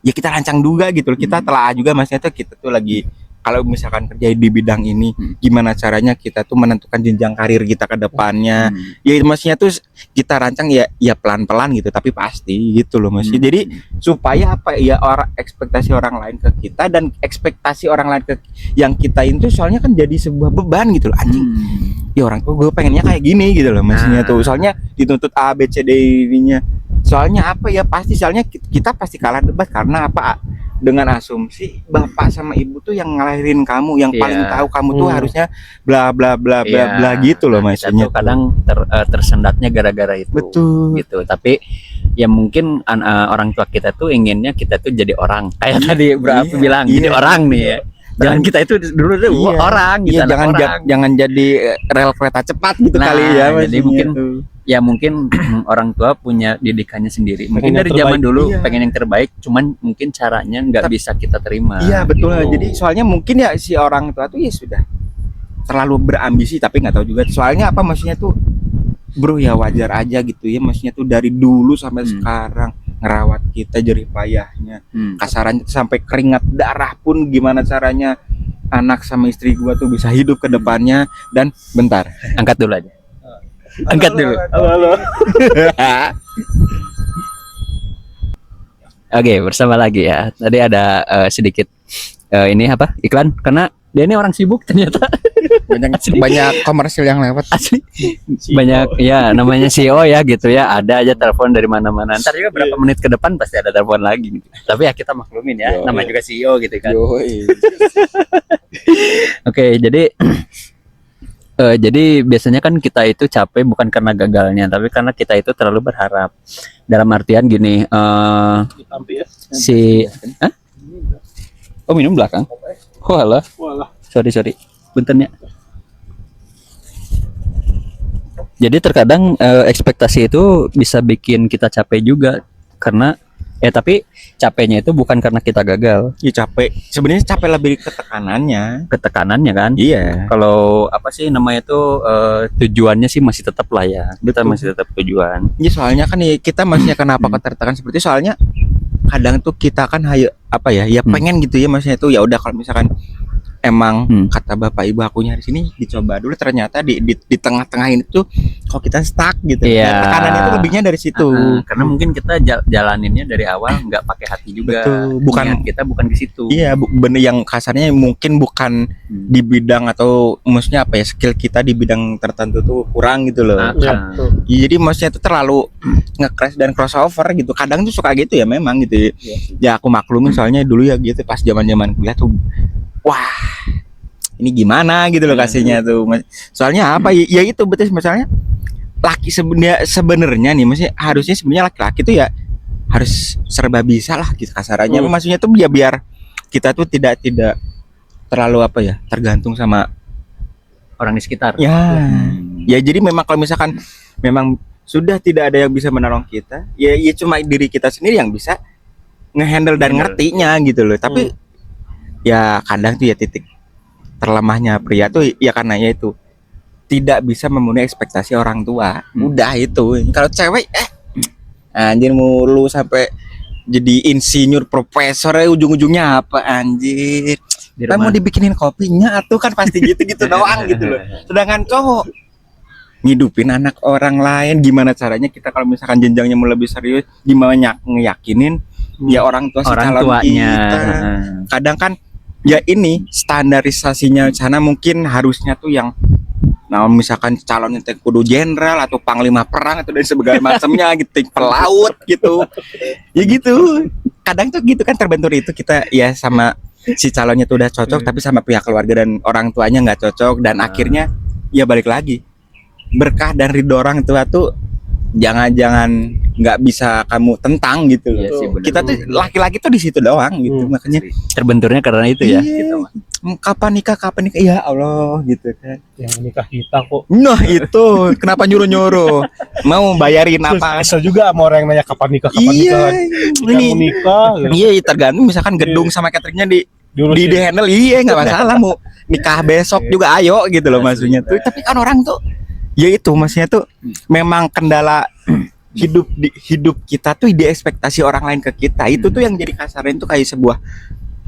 Ya kita rancang juga gitu loh. Kita telah juga maksudnya tuh kita tuh lagi kalau misalkan kerja di bidang ini, gimana caranya kita tuh menentukan jenjang karir kita ke depannya. Ya maksudnya tuh kita rancang ya pelan-pelan gitu, tapi pasti gitu loh maksudnya. Jadi supaya apa ya, ekspektasi orang lain ke kita dan ekspektasi orang lain ke yang kita itu soalnya kan jadi sebuah beban gitu loh anjing. Ya orang tuh gue pengennya kayak gini gitu loh maksudnya tuh. Soalnya dituntut A B C D ininya. Soalnya apa ya, pasti soalnya kita pasti kalah debat karena apa? Dengan asumsi bapak sama ibu tuh yang ngelahirin kamu, yang paling tahu kamu tuh harusnya bla bla bla bla bla gitu loh maksudnya. Kita tuh kadang tersendatnya gara-gara itu. Betul. Gitu. Tapi ya mungkin orang tua kita tuh inginnya kita tuh jadi orang. Kayak tadi Bro Afi bilang, jadi orang nih ya. Jangan kita itu dulu tuh orang gitu. Iya, jangan jadi rel kereta cepat gitu Nah, kali ya. jadi mungkin ya mungkin orang tua punya didikannya sendiri. Mungkin Pengen dari yang zaman terbaik. dulu Iya. pengen yang terbaik, cuman mungkin caranya nggak bisa kita terima. Iya betul. gitu. Jadi soalnya mungkin ya si orang tua tuh ya sudah terlalu berambisi, tapi nggak tahu juga. Soalnya apa maksudnya tuh, bro ya wajar aja gitu ya. Maksudnya tuh dari dulu sampai sekarang ngerawat kita jerih payahnya. Kasarannya tuh sampai keringat darah pun gimana caranya anak sama istri gua tuh bisa hidup ke depannya. Dan bentar. Angkat dulu aja. Angkat dulu. Halo. Oke, bersama lagi ya. Tadi ada sedikit ini apa? Iklan, karena dia ini orang sibuk ternyata. Banyak komersil yang lewat. Asli. Banyak ya, namanya CEO ya gitu ya. Ada aja telepon dari mana-mana. Ntar juga berapa menit ke depan pasti ada telepon lagi gitu. Tapi ya kita maklumin ya. Namanya juga CEO gitu kan. Oke, jadi biasanya kan kita itu capek bukan karena gagalnya, tapi karena kita itu terlalu berharap. Dalam artian gini, Ditampi ya. Hah? Oh, minum belakang. Oh alah, Walah. sorry. Bentarnya. Jadi terkadang ekspektasi itu bisa bikin kita capek juga, karena tapi capeknya itu bukan karena kita gagal, Ya capek. Sebenarnya capek lebih ke ketekanannya kan. Iya. Kalau apa sih namanya itu tujuannya sih masih tetap lah ya. Kita masih tetap tujuan. Ya soalnya kan ya, kita maksudnya kenapa ketertekan seperti itu, soalnya kadang tuh kita kan pengen gitu ya maksudnya tuh ya udah kalau misalkan emang Hmm. kata bapak ibu akunya di sini dicoba dulu, ternyata di tengah-tengah ini tuh kok kita stuck gitu. Iya. Ya, tekanan itu lebihnya dari situ. Karena mungkin kita jalaninnya dari awal nggak pakai hati juga. Betul, bukan- Niat kita bukan ke situ. Iya, bener yang kasarnya mungkin bukan di bidang atau maksudnya apa ya, skill kita di bidang tertentu tuh kurang gitu loh. Ah, Ya, ah. betul. Iya, jadi maksudnya itu terlalu nge-crash dan crossover gitu. Kadang tuh suka gitu ya memang gitu. Ya aku maklumin soalnya dulu ya gitu pas zaman-zaman kuliah tuh, wah ini gimana gitu loh kasihnya tuh. Soalnya apa? Ya itu betul, misalnya laki sebenarnya nih, maksudnya harusnya sebenarnya laki-laki tuh ya harus serba bisa lah gitu kasarannya. Maksudnya tuh ya biar kita tuh tidak terlalu apa ya, tergantung sama Orang di sekitar. ya. Ya jadi memang kalau misalkan memang sudah tidak ada yang bisa menolong kita, ya cuma diri kita sendiri yang bisa ngehandle dan ngertinya gitu loh. Tapi ya kadang tuh ya titik terlemahnya pria tuh ya karena ya itu tidak bisa memenuhi ekspektasi orang tua. Udah itu. Kalau cewek anjir mulu sampai jadi insinyur profesor, ujung-ujungnya apa anjir? Di Kita mau rumah. dibikinin kopinya tuh kan pasti gitu-gitu doang gitu loh. Sedangkan cowok ngidupin anak orang lain, gimana caranya kita kalau misalkan jenjangnya mau lebih serius, gimana ngeyakinin ya orang tua si Orang calon tuanya. kita. Kadang kan ya ini standarisasinya sana mungkin harusnya tuh yang nah misalkan calonnya teh kudu jenderal atau panglima perang atau dan sebagainya macamnya gitu, pelaut gitu. Ya gitu. Kadang tuh gitu kan terbentur itu kita ya sama si calonnya tuh udah cocok tapi sama pihak keluarga dan orang tuanya nggak cocok dan akhirnya ya balik lagi. Berkah dan ridho orang tua tuh jangan nggak bisa kamu tentang gitu loh. Iya sih, benar. Kita tuh laki-laki tuh di situ doang gitu makanya Terbenturnya karena itu ya. Iya. Gitu. kapan nikah ya Allah gitu kan. Yang menikah kita kok. Nah itu kenapa nyuruh mau bayarin apa? Kesel juga sama orang yang nanya kapan nikah. Iya Ini ini mau nikah. gitu. iya tergantung misalkan gedung sama cateringnya di Diurusin. handle iya nggak masalah mau nikah besok juga ayo gitu loh maksudnya tuh. Tapi kan orang tuh ya itu maksudnya tuh memang kendala hidup kita tuh di ekspektasi orang lain ke kita itu tuh yang jadi kasarin tuh kayak sebuah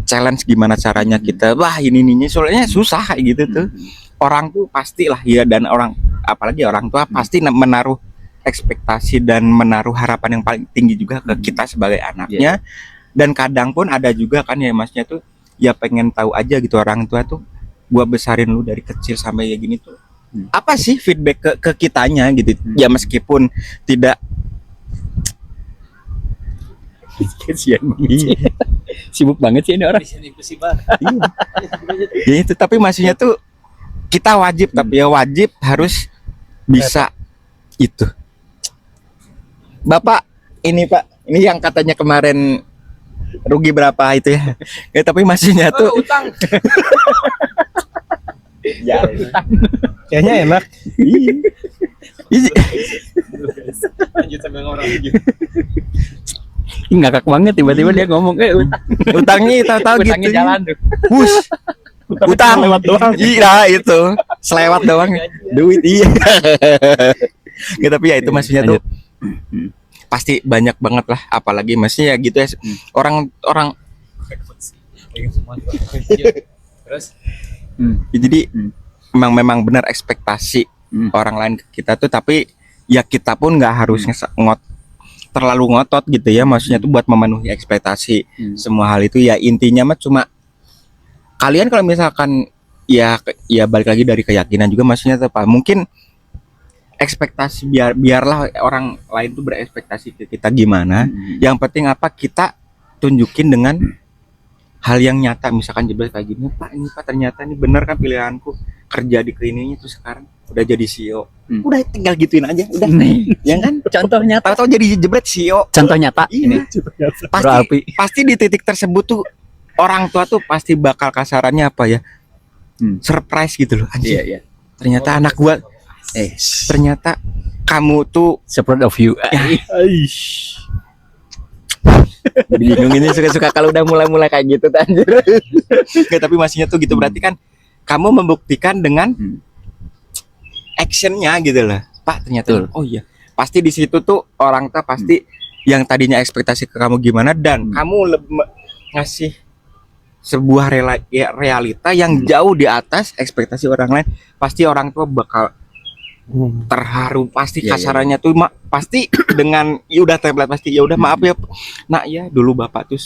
challenge gimana caranya kita wah ini soalnya susah kayak gitu tuh. Orang tuh pastilah ya dan orang apalagi orang tua pasti menaruh ekspektasi dan menaruh harapan yang paling tinggi juga ke kita sebagai anaknya. Dan kadang pun ada juga kan ya maksudnya tuh ya pengen tahu aja gitu orang tua tuh gua besarin lu dari kecil sampai ya gini tuh apa sih feedback ke kitanya gitu. Ya meskipun tidak Kasihan banget. Sibuk banget sih ini orang. ya itu tapi maksudnya tuh kita wajib tapi ya wajib harus bisa itu. Bapak ini Pak ini yang katanya kemarin rugi berapa itu ya, ya tapi maksudnya tuh Utang. ya, Kayaknya enak. iya. Lanjut sampai orang gitu. Ih, ngakak banget tiba-tiba dia ngomong Utangnya tahu-tahu gitu utangnya jalan tuh. Wush, utang Lewat doang. iya itu selewat doang duit iya. Ya, tapi ya itu maksudnya tuh pasti banyak banget lah apalagi maksudnya ya gitu ya orang Terus ya, jadi memang benar ekspektasi orang lain ke kita tuh tapi ya kita pun nggak harus terlalu ngotot gitu ya maksudnya tuh buat memenuhi ekspektasi semua hal itu ya intinya mah cuma kalian kalau misalkan ya balik lagi dari keyakinan juga maksudnya tuh apa mungkin ekspektasi biarlah orang lain tuh berekspektasi ke kita gimana yang penting apa kita tunjukin dengan hal yang nyata misalkan jebol kayak gini Pak ini Pak ternyata ini bener kan pilihanku kerja di kliniknya tuh sekarang udah jadi CEO udah tinggal gituin aja udah Nih, ya kan contoh nyata. tahu-tahu jadi jebret CEO Contoh nyata iya. ini. pasti Bro Alpi. pasti di titik tersebut tuh orang tua tuh pasti bakal kasarannya apa ya surprise gitu loh anjir Iya. ternyata anak gua ternyata kamu tuh So proud of you. Aish. bingung ini suka-suka kalau udah mulai-mulai kayak gitu anjir. Nggak, tapi masihnya tuh gitu berarti kan kamu membuktikan dengan actionnya gitu loh Pak ternyata Betul. oh iya pasti di situ tuh orang tua pasti yang tadinya ekspektasi ke kamu gimana dan kamu ngasih sebuah realita yang jauh di atas ekspektasi orang lain, pasti orang tua bakal terharu, pasti Iya, iya, kasarannya tuh pasti dengan ya udah template, pasti ya udah maaf ya nak ya dulu bapak tuh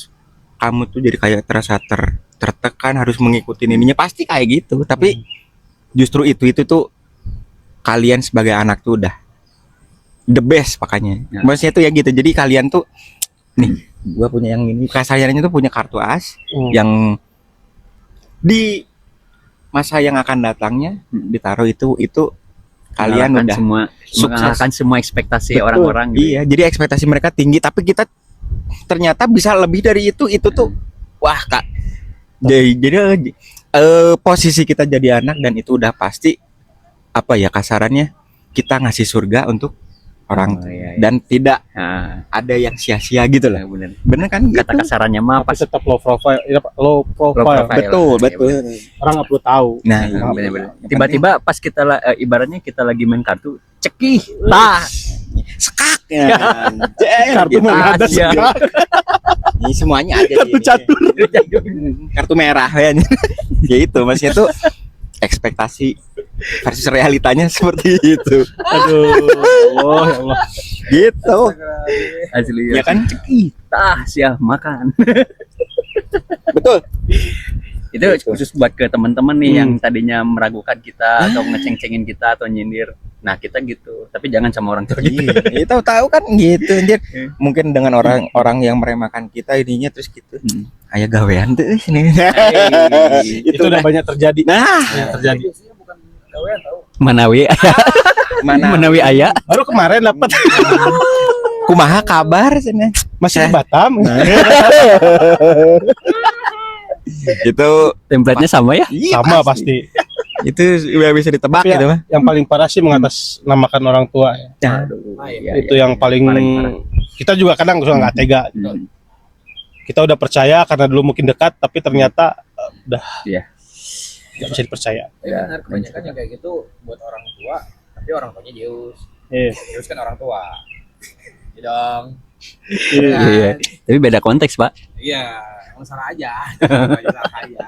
kamu tuh jadi kayak terasa tertekan harus mengikuti ininya, pasti kayak gitu. Tapi justru itu tuh kalian sebagai anak tuh udah the best makanya. Ya. Maksudnya tuh ya gitu. Jadi kalian tuh nih gua punya yang ini, kasarnya tuh punya kartu as yang di masa yang akan datangnya ditaruh itu kalian Mengalahkan udah semua sukses. mengalahkan semua ekspektasi Betul. orang-orang gitu. Iya, jadi ekspektasi mereka tinggi tapi kita ternyata bisa lebih dari itu tuh wah Kak. Jadi posisi kita jadi anak dan itu udah pasti apa ya kasarannya kita ngasih surga untuk orang Oh, iya, iya. dan tidak Nah, ada yang sia-sia gitu ya lah. bener. Bener kan gitu? Kata kasarannya mah Tapi pas tetap low profile, low profile. profile. Betul, Iya, betul. Orang nggak perlu tahu. Nah, Nah, iya. bener-bener. Yang Tiba-tiba pas kita ibaratnya kita lagi main kartu, cekih, tah, sekak ya. Anjir, Kartu gitu. mana ada Asia. sekak. Ini semuanya ada Kartu di- catur. kartu merah ya. Ya itu maksudnya tuh ekspektasi versus realitanya seperti itu. Aduh, Allah, ya Allah. Gitu. asli Ya kan? cekih, tah, siap makan. Betul. Itu khusus buat ke teman-teman nih yang tadinya meragukan kita atau Ah. ngeceng-cengin kita atau nyindir. Nah, kita gitu. Tapi jangan sama orang tua gitu. Iya, tahu kan gitu anjir. Mungkin dengan orang yang meremehkan kita ininya terus gitu. Aya gawean tuh ini. Itu udah banyak terjadi. Nah, Banyak terjadi. Manawi aya, mana Manawi aya. Baru kemarin dapat kumaha kabar cenah. masih di Batam. Itu Template-nya sama ya? iya, Sama pasti. Itu udah bisa ditebak Tapi gitu mah. yang paling parah sih mengatasnamakan orang tua ya. Aduh, iya, Itu iya. yang paling parah. kita juga kadang suka nggak tega. Hmm. Kita udah percaya karena dulu mungkin dekat, tapi ternyata udah Iya. nggak bisa dipercaya. Ya, Benar, kebanyakan yang kayak gitu buat orang tua, tapi orang tuanya Zeus. Iya. Zeus kan orang tua. Iya dong. Iya. Iya. Tapi beda konteks, Pak. Iya, emang salah aja. Salah aja.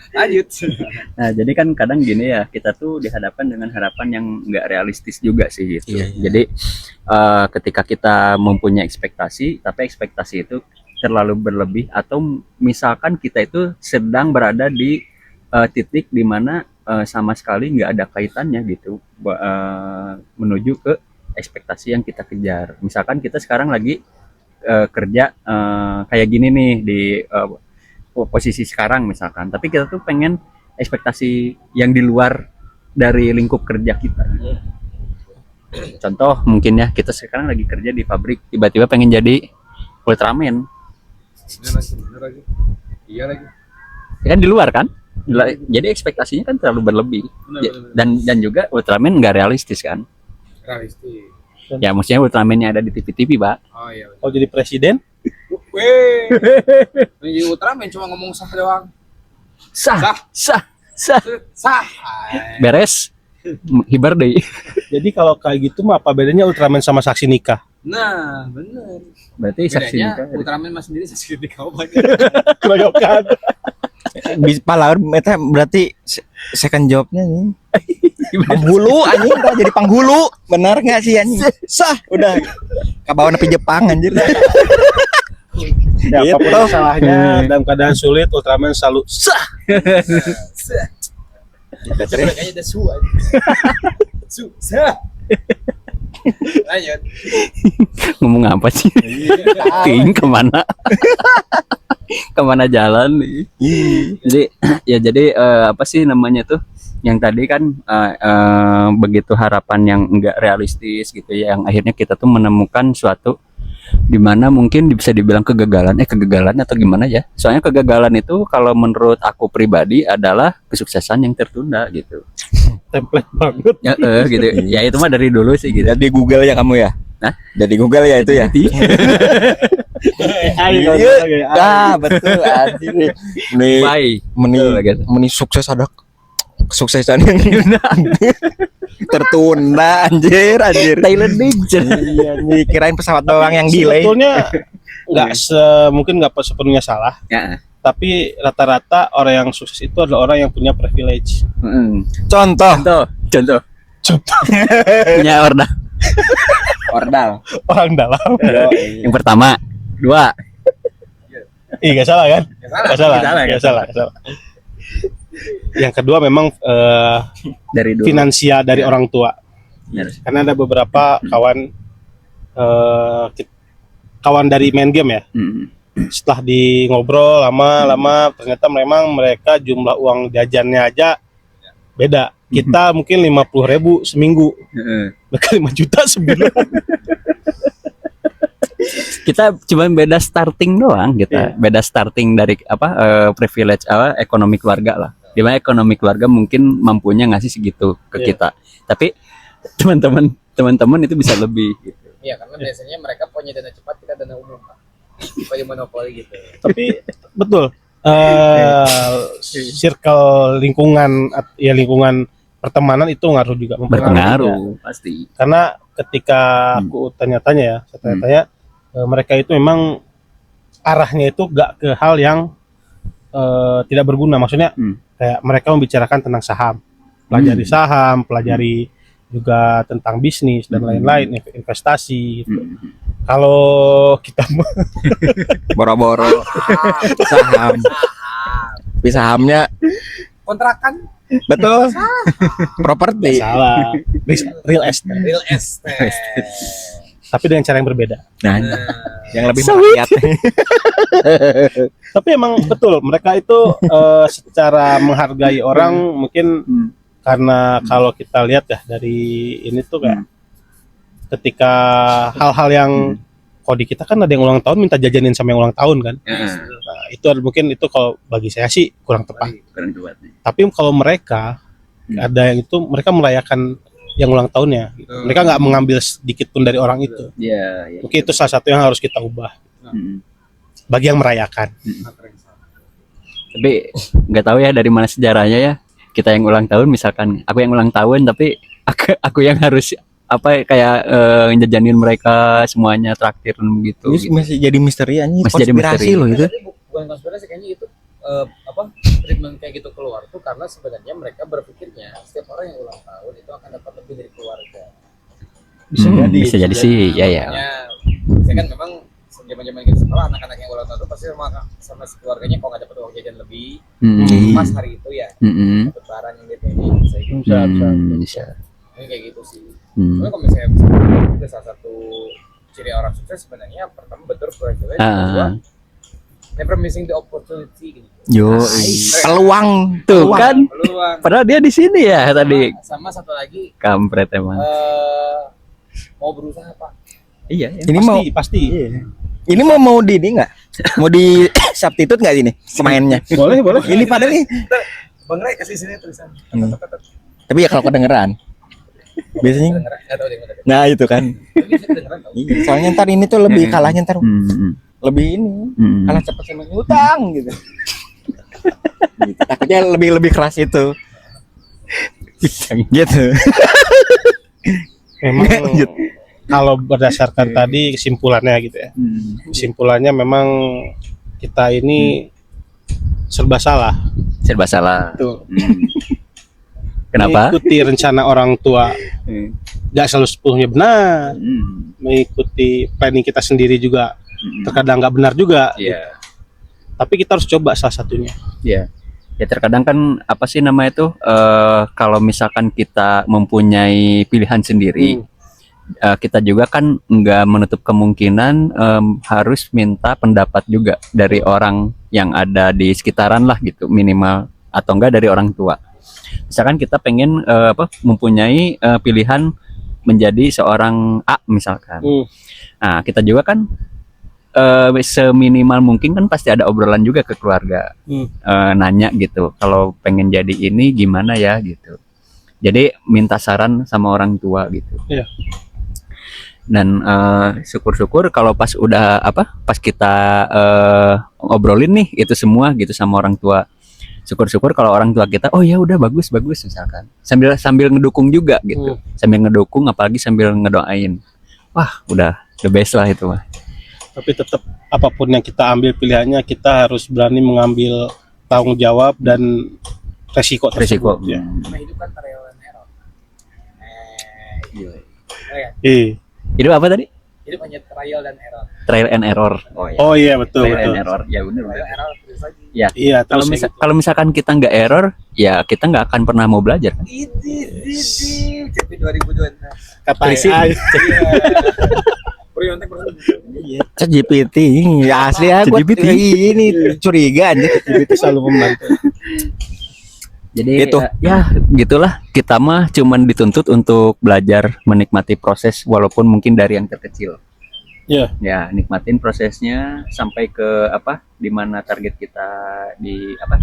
Lanjut. Nah, jadi kan kadang gini ya, kita tuh dihadapkan dengan harapan yang nggak realistis juga sih gitu. Iya, iya. Jadi ketika kita mempunyai ekspektasi, tapi ekspektasi itu terlalu berlebih atau misalkan kita itu sedang berada di titik di mana sama sekali nggak ada kaitannya gitu menuju ke ekspektasi yang kita kejar. Misalkan kita sekarang lagi kerja kayak gini nih di posisi sekarang misalkan, tapi kita tuh pengen ekspektasi yang di luar dari lingkup kerja kita. Contoh mungkin ya, kita sekarang lagi kerja di pabrik, tiba-tiba pengen jadi Ultraman. Bener lagi. Iya lagi. Ya kan di luar kan? Jadi ekspektasinya kan terlalu berlebih. Bener, Ya, dan juga Ultraman nggak realistis kan? Realistis. Ya maksudnya Ultraman yang ada di TV-TV, Pak. Oh iya. Kalau jadi presiden, Weh. Menjadi Ultraman cuma ngomong sah doang. Sah, sah, sah. Sah. Beres. Hibar deh. jadi kalau kayak gitu mah apa bedanya Ultraman sama saksi nikah? Nah, bener. Berarti saksi Bedanya nikah. Ultraman mas sendiri saksi di kamu. Keroyokan. Bisa palaur eta berarti second jobnya nih. Penghulu anjing tah jadi penghulu. Benar enggak sih anjing? Sah, udah. Kabawa nepi Jepang anjir. Ya, apapun Gitu. masalahnya dalam keadaan sulit Ultraman selalu sah. Kayaknya ada su aja. Su. Sah. Lanjut. Ngomong apa sih? Ting kemana? Kemana jalan nih? Jadi ya jadi apa sih namanya tuh? Yang tadi kan begitu harapan yang enggak realistis gitu ya, yang akhirnya kita tuh menemukan suatu dimana mungkin bisa dibilang kegagalan atau gimana ya, soalnya kegagalan itu kalau menurut aku pribadi adalah kesuksesan yang tertunda gitu Template banget. ya gitu ya, itu mah dari dulu sih gitu. Jadi Google ya kamu ya? Hah? Jadi Google ya itu ya? AI kalau Iya. sebagai AI. Ah, betul anjir. Meni Bye. meni Betul, gitu. meni sukses ada kesuksesan yang tertunda anjir. Thailand Ninja. Iya, nih kirain pesawat doang yang delay. Sebetulnya mungkin nggak sepenuhnya salah, Ya. tapi rata-rata orang yang sukses itu adalah orang yang punya privilege. Contoh. Contoh Contoh punya ordal. Ordal. orang dalam. Yang pertama, dua. Iya nggak salah kan? Nggak salah. Nggak salah, Nggak salah. Nggak salah. Yang kedua memang Dari dulu. finansial dari orang tua. Benar. Karena ada beberapa kawan dari main game ya. Setelah di ngobrol lama-lama ternyata memang mereka jumlah uang jajannya aja beda. Kita mungkin 50.000 seminggu, mereka 5 juta sebulan. Kita cuma beda starting doang gitu. Beda starting dari privilege ekonomi keluarga lah. Dimana ekonomi keluarga mungkin mampunya ngasih segitu ke kita. Tapi teman-teman itu bisa lebih gitu. Iya, karena biasanya mereka punya dana cepat, kita dana umum, Pak. Kayak monopoli gitu. Tapi betul, circle lingkungan pertemanan itu ngaruh juga, Berpengaruh pasti. Karena ketika aku tanya-tanya ya, saya tanya-tanya, mereka itu memang arahnya itu gak ke hal yang tidak berguna. Maksudnya kayak mereka membicarakan tentang saham, pelajari saham, pelajari juga tentang bisnis dan lain-lain, investasi gitu. Kalau kita Boro-boro saham. Tapi sahamnya Kontrakan betul. Properti. salah, real estate, real estate. tapi dengan cara yang berbeda. Nah, yang lebih merakyat. Tapi emang betul mereka itu secara menghargai orang mungkin karena kalau kita lihat ya dari ini tuh kayak ketika hal-hal yang kalau di kita kan ada yang ulang tahun minta jajanin sama yang ulang tahun kan. Nah, itu mungkin itu kalau bagi saya sih kurang tepat. Kurang kuat nih. Tapi kalau mereka ada yang itu mereka merayakan yang ulang tahunnya. Gitu. Mereka nggak mengambil sedikit pun dari orang itu. Iya. Mungkin itu salah satu yang harus kita ubah bagi yang merayakan. Tapi nggak tahu ya dari mana sejarahnya ya. Kita yang ulang tahun misalkan aku yang ulang tahun tapi aku yang harus kayak ngejajanin mereka semuanya traktir begitu. Ini masih jadi misteri anjing. Masih jadi Konspirasi misteri. loh itu. Tapi bukan konspirasi, kayaknya itu treatment kayak gitu keluar tuh karena sebenarnya mereka berpikirnya setiap orang yang ulang tahun itu akan dapat lebih dari keluarga. Bisa jadi sih ya. Makanya saya kan memang zaman-zaman kita sekolah, anak-anak yang ulang tahun tuh pasti sama keluarganya kalau nggak dapat uang jajan lebih pas hari itu ya dapat barang yang dia pengen. Saya gitu. Bisa. Ini kayak gitu sih. Cuma kalau misalnya itu salah satu ciri orang sukses sebenarnya pertama betul privilege, kedua never missing the opportunity gitu. Yo, peluang Tuh kan. Peluang. Padahal dia di sini ya tadi. Sama satu lagi Kampret emang. mau berusaha Pak. Iya. ini mau Pasti. ini mau di ini nggak? Mau di substitute nggak ini pemainnya? Boleh. Ini padahal nih. Bang Ray kasih sini tulisan. Tapi ya kalau kedengeran, biasanya. Enggak tahu deh, enggak tahu. Nah itu kan. Tapi bisa kedengeran tahu. Iya, soalnya ntar ini tuh lebih kalahnya ntar lebih ini kalah cepat sama ngutang gitu. Gitu. Takutnya lebih keras itu. Gitu. Memang Lanjut. kalau berdasarkan tadi kesimpulannya gitu ya. Kesimpulannya memang kita ini serba salah. Serba salah. Tuh. Kenapa? Mengikuti rencana orang tua gak selalu sepenuhnya benar. Mengikuti planning kita sendiri juga terkadang nggak benar juga. Iya. Tapi kita harus coba salah satunya. Iya. Ya terkadang kan apa sih nama itu kalau misalkan kita mempunyai pilihan sendiri, kita juga kan nggak menutup kemungkinan harus minta pendapat juga dari orang yang ada di sekitaran lah gitu, minimal atau enggak dari orang tua. Misalkan kita pengen mempunyai pilihan menjadi seorang A misalkan. Nah, kita juga kan seminimal mungkin kan pasti ada obrolan juga ke keluarga, nanya gitu, kalau pengen jadi ini gimana ya gitu. Jadi minta saran sama orang tua gitu. Iya. Dan syukur-syukur kalau pas udah pas kita ngobrolin nih itu semua gitu sama orang tua. Syukur-syukur kalau orang tua kita, oh ya udah bagus misalkan. Sambil ngedukung juga gitu. Sambil ngedukung apalagi sambil ngedoain. Wah, udah the best lah itu mah. Tapi tetap apapun yang kita ambil pilihannya, kita harus berani mengambil tanggung jawab dan resiko Risiko. tersebut. Ya. Karena hidup kan trial and error. Iya. Oh ya, Itu apa tadi? hidup hanya trial dan error. Trial and error. Oh iya. Oh iya betul Trial betul. and error. Ya benar. Trial error terus lagi. Ya. Iya Kalau terus kalau misalkan kita nggak error, ya kita nggak akan pernah mau belajar. Ini CP 2026. kata Polisi. AI. Priontek pernah. Chat GPT ini asli ya gua ChatGPT. ini curiga anjir. Itu selalu membantu. Jadi Gitu. ya gitulah, kita mah cuman dituntut untuk belajar menikmati proses walaupun mungkin dari yang terkecil. Iya. Ya, nikmatin prosesnya sampai ke apa? Di mana target kita di apa?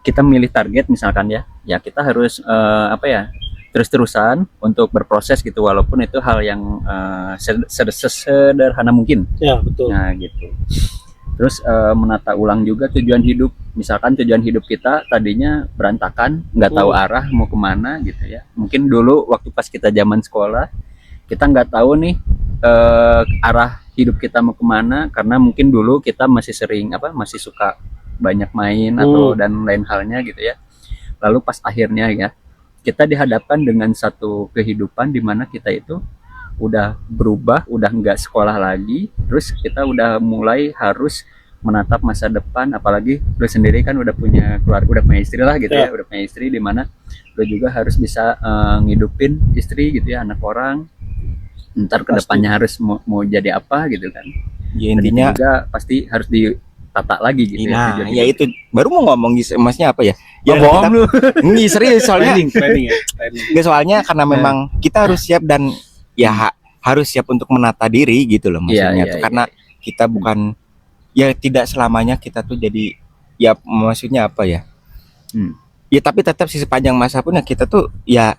Kita milih target misalkan ya. Ya kita harus apa ya? Terus-terusan untuk berproses gitu walaupun itu hal yang sederhana mungkin. Ya betul. Nah, gitu. Terus menata ulang juga tujuan hidup. Misalkan tujuan hidup kita tadinya berantakan, nggak tahu arah mau kemana gitu ya. Mungkin dulu waktu pas kita zaman sekolah, kita nggak tahu nih arah hidup kita mau kemana karena mungkin dulu kita masih sering apa, masih suka banyak main atau dan lain halnya gitu ya. Lalu pas akhirnya ya kita dihadapkan dengan satu kehidupan di mana kita itu udah berubah, udah nggak sekolah lagi, terus kita udah mulai harus menatap masa depan, apalagi lu sendiri kan udah punya keluarga, udah punya istri lah gitu ya, udah punya istri di mana lu juga harus bisa ngidupin istri gitu ya, anak orang, ntar kedepannya harus mau jadi apa gitu kan. Ya Dan itu intinya juga pasti harus ditata lagi gitu nah, tujuan ya hidup. itu baru mau ngomong maksudnya apa ya? Ya bohong lu. Ini serius soalnya Planning ya. Planning. nggak, soalnya karena memang kita harus siap dan ya harus siap untuk menata diri gitu loh maksudnya Iya, tuh iya, karena kita bukan ya tidak selamanya kita tuh jadi ya maksudnya apa ya? Ya tapi tetap sih sepanjang masa pun ya kita tuh ya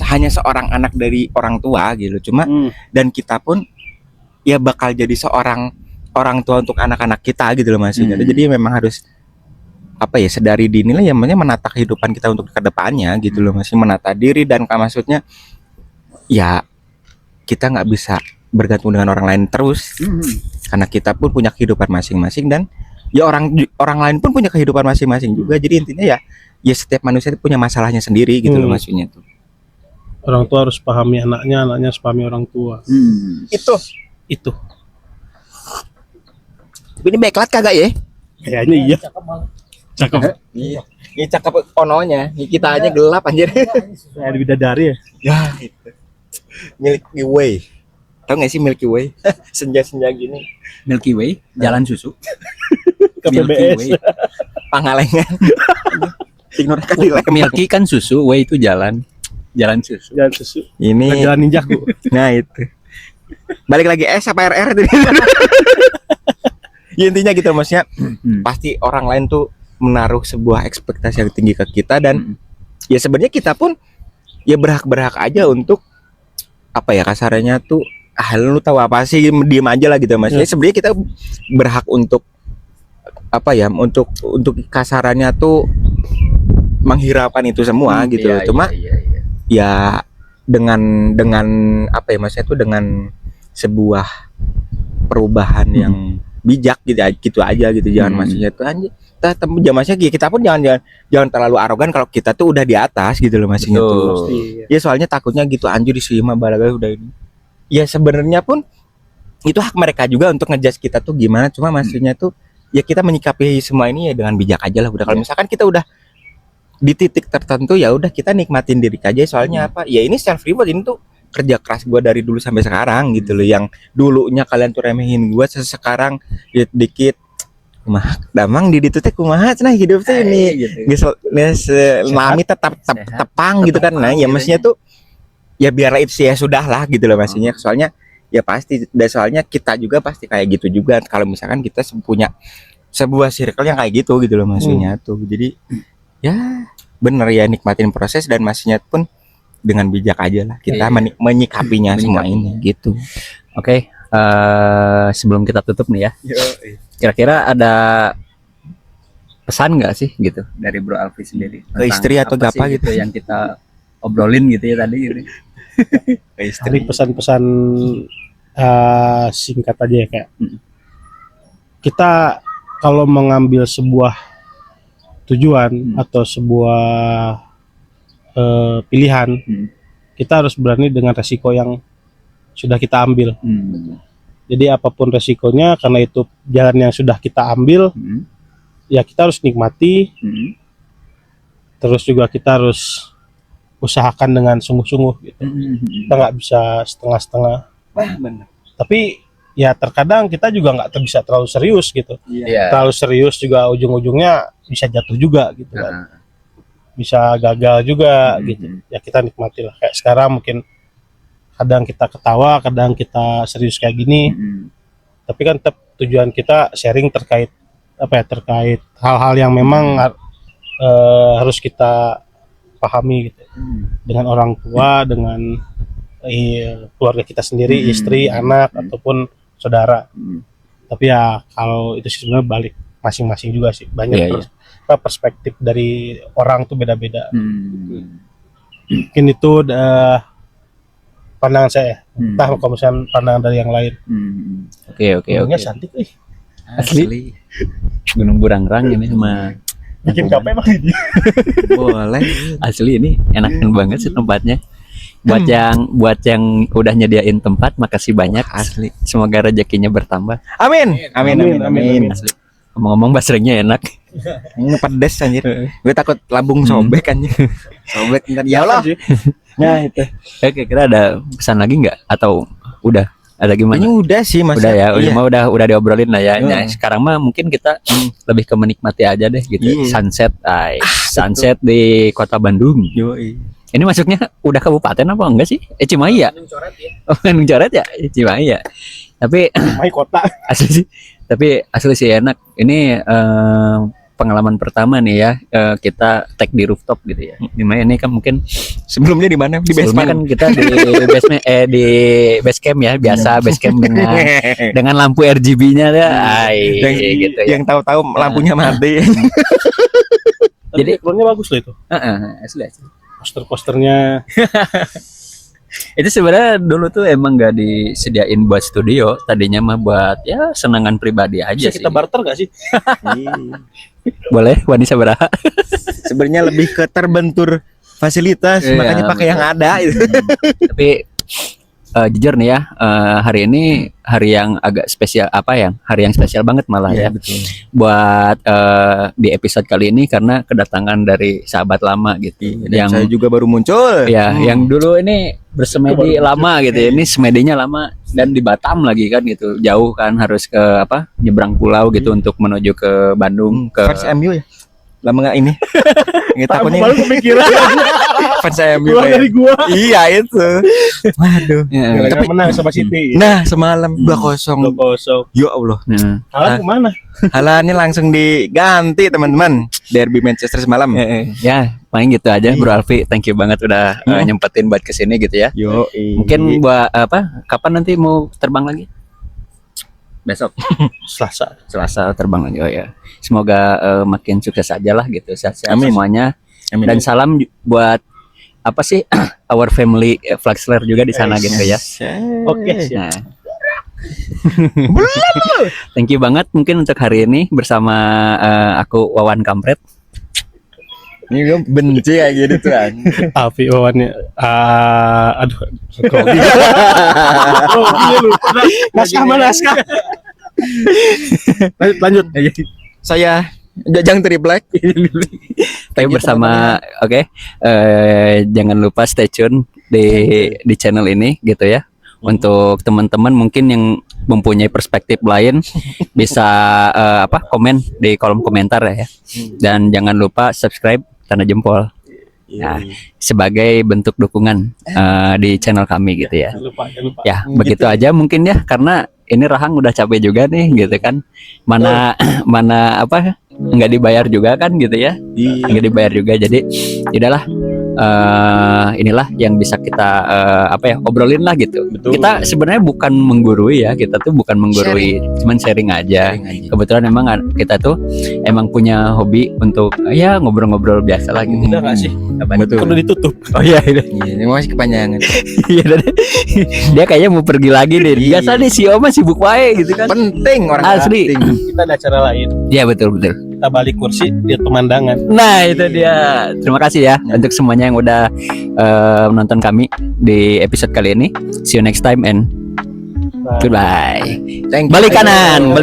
hanya seorang anak dari orang tua gitu cuma dan kita pun ya bakal jadi seorang orang tua untuk anak-anak kita gitu loh maksudnya. Jadi memang harus apa ya sedari dini lah yang menata kehidupan kita untuk kedepannya gitu loh, masih menata diri dan maksudnya ya kita nggak bisa bergantung dengan orang lain terus karena kita pun punya kehidupan masing-masing dan ya orang lain pun punya kehidupan masing-masing juga. Jadi intinya ya setiap manusia itu punya masalahnya sendiri gitu loh maksudnya tuh. Orang tua harus pahami anaknya, anaknya harus pahami orang tua. Itu. Tapi ini backlight kagak ya? Kayaknya iya. Cakep. Iya. Ini cakep ononya, ini kita aja gelap anjir. Kayak bidadari ya. Ya itu. Milky Way. Tahu nggak sih Milky Way? Senja-senja gini. Milky Way, jalan susu. Ke Milky PBS. Way. Pangalengan. Ignore kali lem. Milky kan susu, way itu jalan. Jalan susu. Jalan susu. Ini Jalan ninjaku. nah itu. Balik lagi S apa RR tadi? Ya intinya gitu maksudnya pasti orang lain tuh menaruh sebuah ekspektasi yang tinggi ke kita dan ya sebenarnya kita pun ya berhak aja untuk apa ya kasarnya tuh lu tahu apa sih diem aja lah gitu maksudnya. Sebenarnya kita berhak untuk apa ya untuk kasarannya tuh menghiraukan itu semua gitu loh. Cuma ya dengan apa ya maksudnya tuh dengan sebuah perubahan yang bijak gitu aja gitu. Jangan maksudnya tuh anjir maksudnya kita pun jangan terlalu arogan kalau kita tuh udah di atas gitu loh maksudnya tuh. Ya soalnya takutnya gitu anjir disuima balaga udah ini. Ya sebenarnya pun itu hak mereka juga untuk ngejudge kita tuh gimana, cuma maksudnya tuh ya kita menyikapi semua ini ya dengan bijak aja lah udah. Kalau misalkan kita udah di titik tertentu ya udah kita nikmatin diri aja soalnya apa? Ya ini self reward, ini tuh kerja keras gue dari dulu sampai sekarang gitu loh. Yang dulunya kalian tuh remehin gue, sekarang dikit kumaha damang di ditu teh kumaha cenah hidup teh ini geus lami tetap tepang gitu kan. Nah ya maksudnya tuh ya biarlah itu ya sudah lah gitu loh maksudnya. Soalnya ya pasti dan soalnya kita juga pasti kayak gitu juga kalau misalkan kita punya sebuah circle yang kayak gitu loh maksudnya tuh. Jadi ya bener ya nikmatin proses dan maksudnya pun dengan bijak aja lah kita menyikapinya semua ini gitu. Oke, sebelum kita tutup nih ya, kira-kira ada pesan nggak sih gitu dari Bro Alfi sendiri ke istri atau apa apa sih gitu yang kita obrolin gitu ya tadi gitu. Ke Dari istri pesan-pesan singkat aja ya, kayak kita kalau mengambil sebuah tujuan atau sebuah pilihan, kita harus berani dengan resiko yang sudah kita ambil. Jadi apapun resikonya, karena itu jalan yang sudah kita ambil, ya kita harus nikmati. Terus juga kita harus usahakan dengan sungguh-sungguh gitu. Kita nggak bisa setengah-setengah. Benar. Tapi ya terkadang kita juga nggak bisa terlalu serius gitu. Iya. Terlalu serius juga ujung-ujungnya bisa jatuh juga gitu kan. Bisa gagal juga gitu. Ya kita nikmati lah. Kayak sekarang mungkin kadang kita ketawa, kadang kita serius kayak gini. Tapi kan tetap tujuan kita sharing terkait terkait hal-hal yang memang harus kita pahami gitu. Dengan orang tua, dengan keluarga kita sendiri, istri, anak ataupun saudara. Tapi ya kalau itu sih sebenarnya balik masing-masing juga sih. Banyak perspektif dari orang tuh beda-beda. Mungkin itu pandangan saya. Entah kalau misalnya pandangan dari yang lain. Oke. Gunungnya cantik, Asli. Gunung Burangrang ini sama bikin capek emang ini. Boleh. asli ini enakan banget sih tempatnya. Buat yang udah nyediain tempat, makasih banyak. Asli. Semoga rezekinya bertambah. Amin. Asli. Ngomong-ngomong basrengnya enak. Ini pedes anjir. Gue takut lambung sobek anjir. Sobek ntar ya Allah. Nah itu. Oke, kira ada pesan lagi nggak? Atau udah? Ada gimana? Ini udah sih Mas. Udah ya, Iya. udah diobrolin lah ya. Nah, sekarang mah mungkin kita lebih ke menikmati aja deh gitu. Iya. Sunset di Kota Bandung. Yoi. Ini masuknya udah kabupaten apa enggak sih? Cimahi ya? Bandung coret ya. Oh, Bandung coret ya? Cimahi ya. Tapi Mai kota. asli sih. Tapi asli sih enak. Ini pengalaman pertama nih ya, kita tag di rooftop gitu ya. Dimana ini kan mungkin Sebelumnya di mana? Di sebelumnya kan basement. kita di basement di base camp ya, biasa base camp dengan lampu RGB-nya ya. yang, Gitu ya. yang tahu-tahu lampunya mati. Jadi backgroundnya bagus loh itu. Asli. Poster-posternya. Itu sebenarnya dulu tuh emang gak disediain buat studio, tadinya mah buat ya senangan pribadi aja Bisa sih. kita barter gak sih? Boleh, wanita sabaraha. Sebenarnya lebih ke terbentur fasilitas, Iya, makanya pakai yang ada gitu. Tapi jujur nih ya, hari ini hari yang agak spesial, hari yang spesial banget malah ya. Betul. Buat di episode kali ini karena kedatangan dari sahabat lama gitu. Dan saya juga baru muncul. Ya, yang dulu ini bersemedi lama gitu ya. Ini semedinya lama dan di Batam lagi kan gitu. Jauh kan, harus ke nyebrang pulau gitu untuk menuju ke Bandung ke Fans MU ya. Lama nggak ini? Nggak takutnya Baru kepikiran. fans MU Keluar dari gua. Iya itu. Waduh. Ya, Gara-gara menang sama City. Nah semalam 2-0. 2-0. Ya Allah. Halan kemana? Halannya langsung diganti teman-teman. Derby Manchester semalam. ya, paling gitu aja Bro Alfi. Thank you banget udah nyempetin buat kesini gitu ya. Yo. Mungkin buat kapan nanti mau terbang lagi? Besok. Selasa terbang lagi. Oh ya. Semoga makin sukses aja lah gitu. Sehat-sehat Amin. semuanya. Amin. Dan salam buat our family Flaxler juga di sana gitu ya. Oke, siap. Nah. Thank you banget mungkin untuk hari ini bersama aku Wawan Kampret. Ini gue benci kayak gitu tuh. Alfi Wawannya. Aduh. Naskah mana naskah? Lanjut. Saya Jajang Triplek. Tapi bersama jangan lupa stay tune di channel ini gitu ya. Untuk teman-teman mungkin yang mempunyai perspektif lain bisa komen di kolom komentar ya. Dan jangan lupa subscribe tanda jempol. Nah, sebagai bentuk dukungan di channel kami gitu ya. Jangan lupa. Ya, begitu aja mungkin ya, karena ini Rahang udah capek juga nih gitu kan. Mana nggak dibayar juga kan gitu ya. Nggak dibayar juga, jadi udahlah inilah yang bisa kita obrolin lah gitu. Betul. Kita sebenarnya bukan menggurui ya, kita tuh bukan menggurui, cuman sharing aja. Kebetulan emang kita tuh emang punya hobi untuk ya ngobrol-ngobrol biasa lah gitu. Udah nggak sih? Betul. Perlu ditutup. Oh iya, Iya, ini masih kepanjangan. iya. Dia kayaknya mau pergi lagi deh. Biasa nih si Oma sibuk wae gitu kan. Penting orang Asli. penting. Kita ada acara lain. Iya betul. Kita balik kursi, lihat pemandangan. Nah itu dia. Terima kasih ya untuk semuanya yang udah menonton kami di episode kali ini. See you next time and goodbye. Thank you. Balik kanan.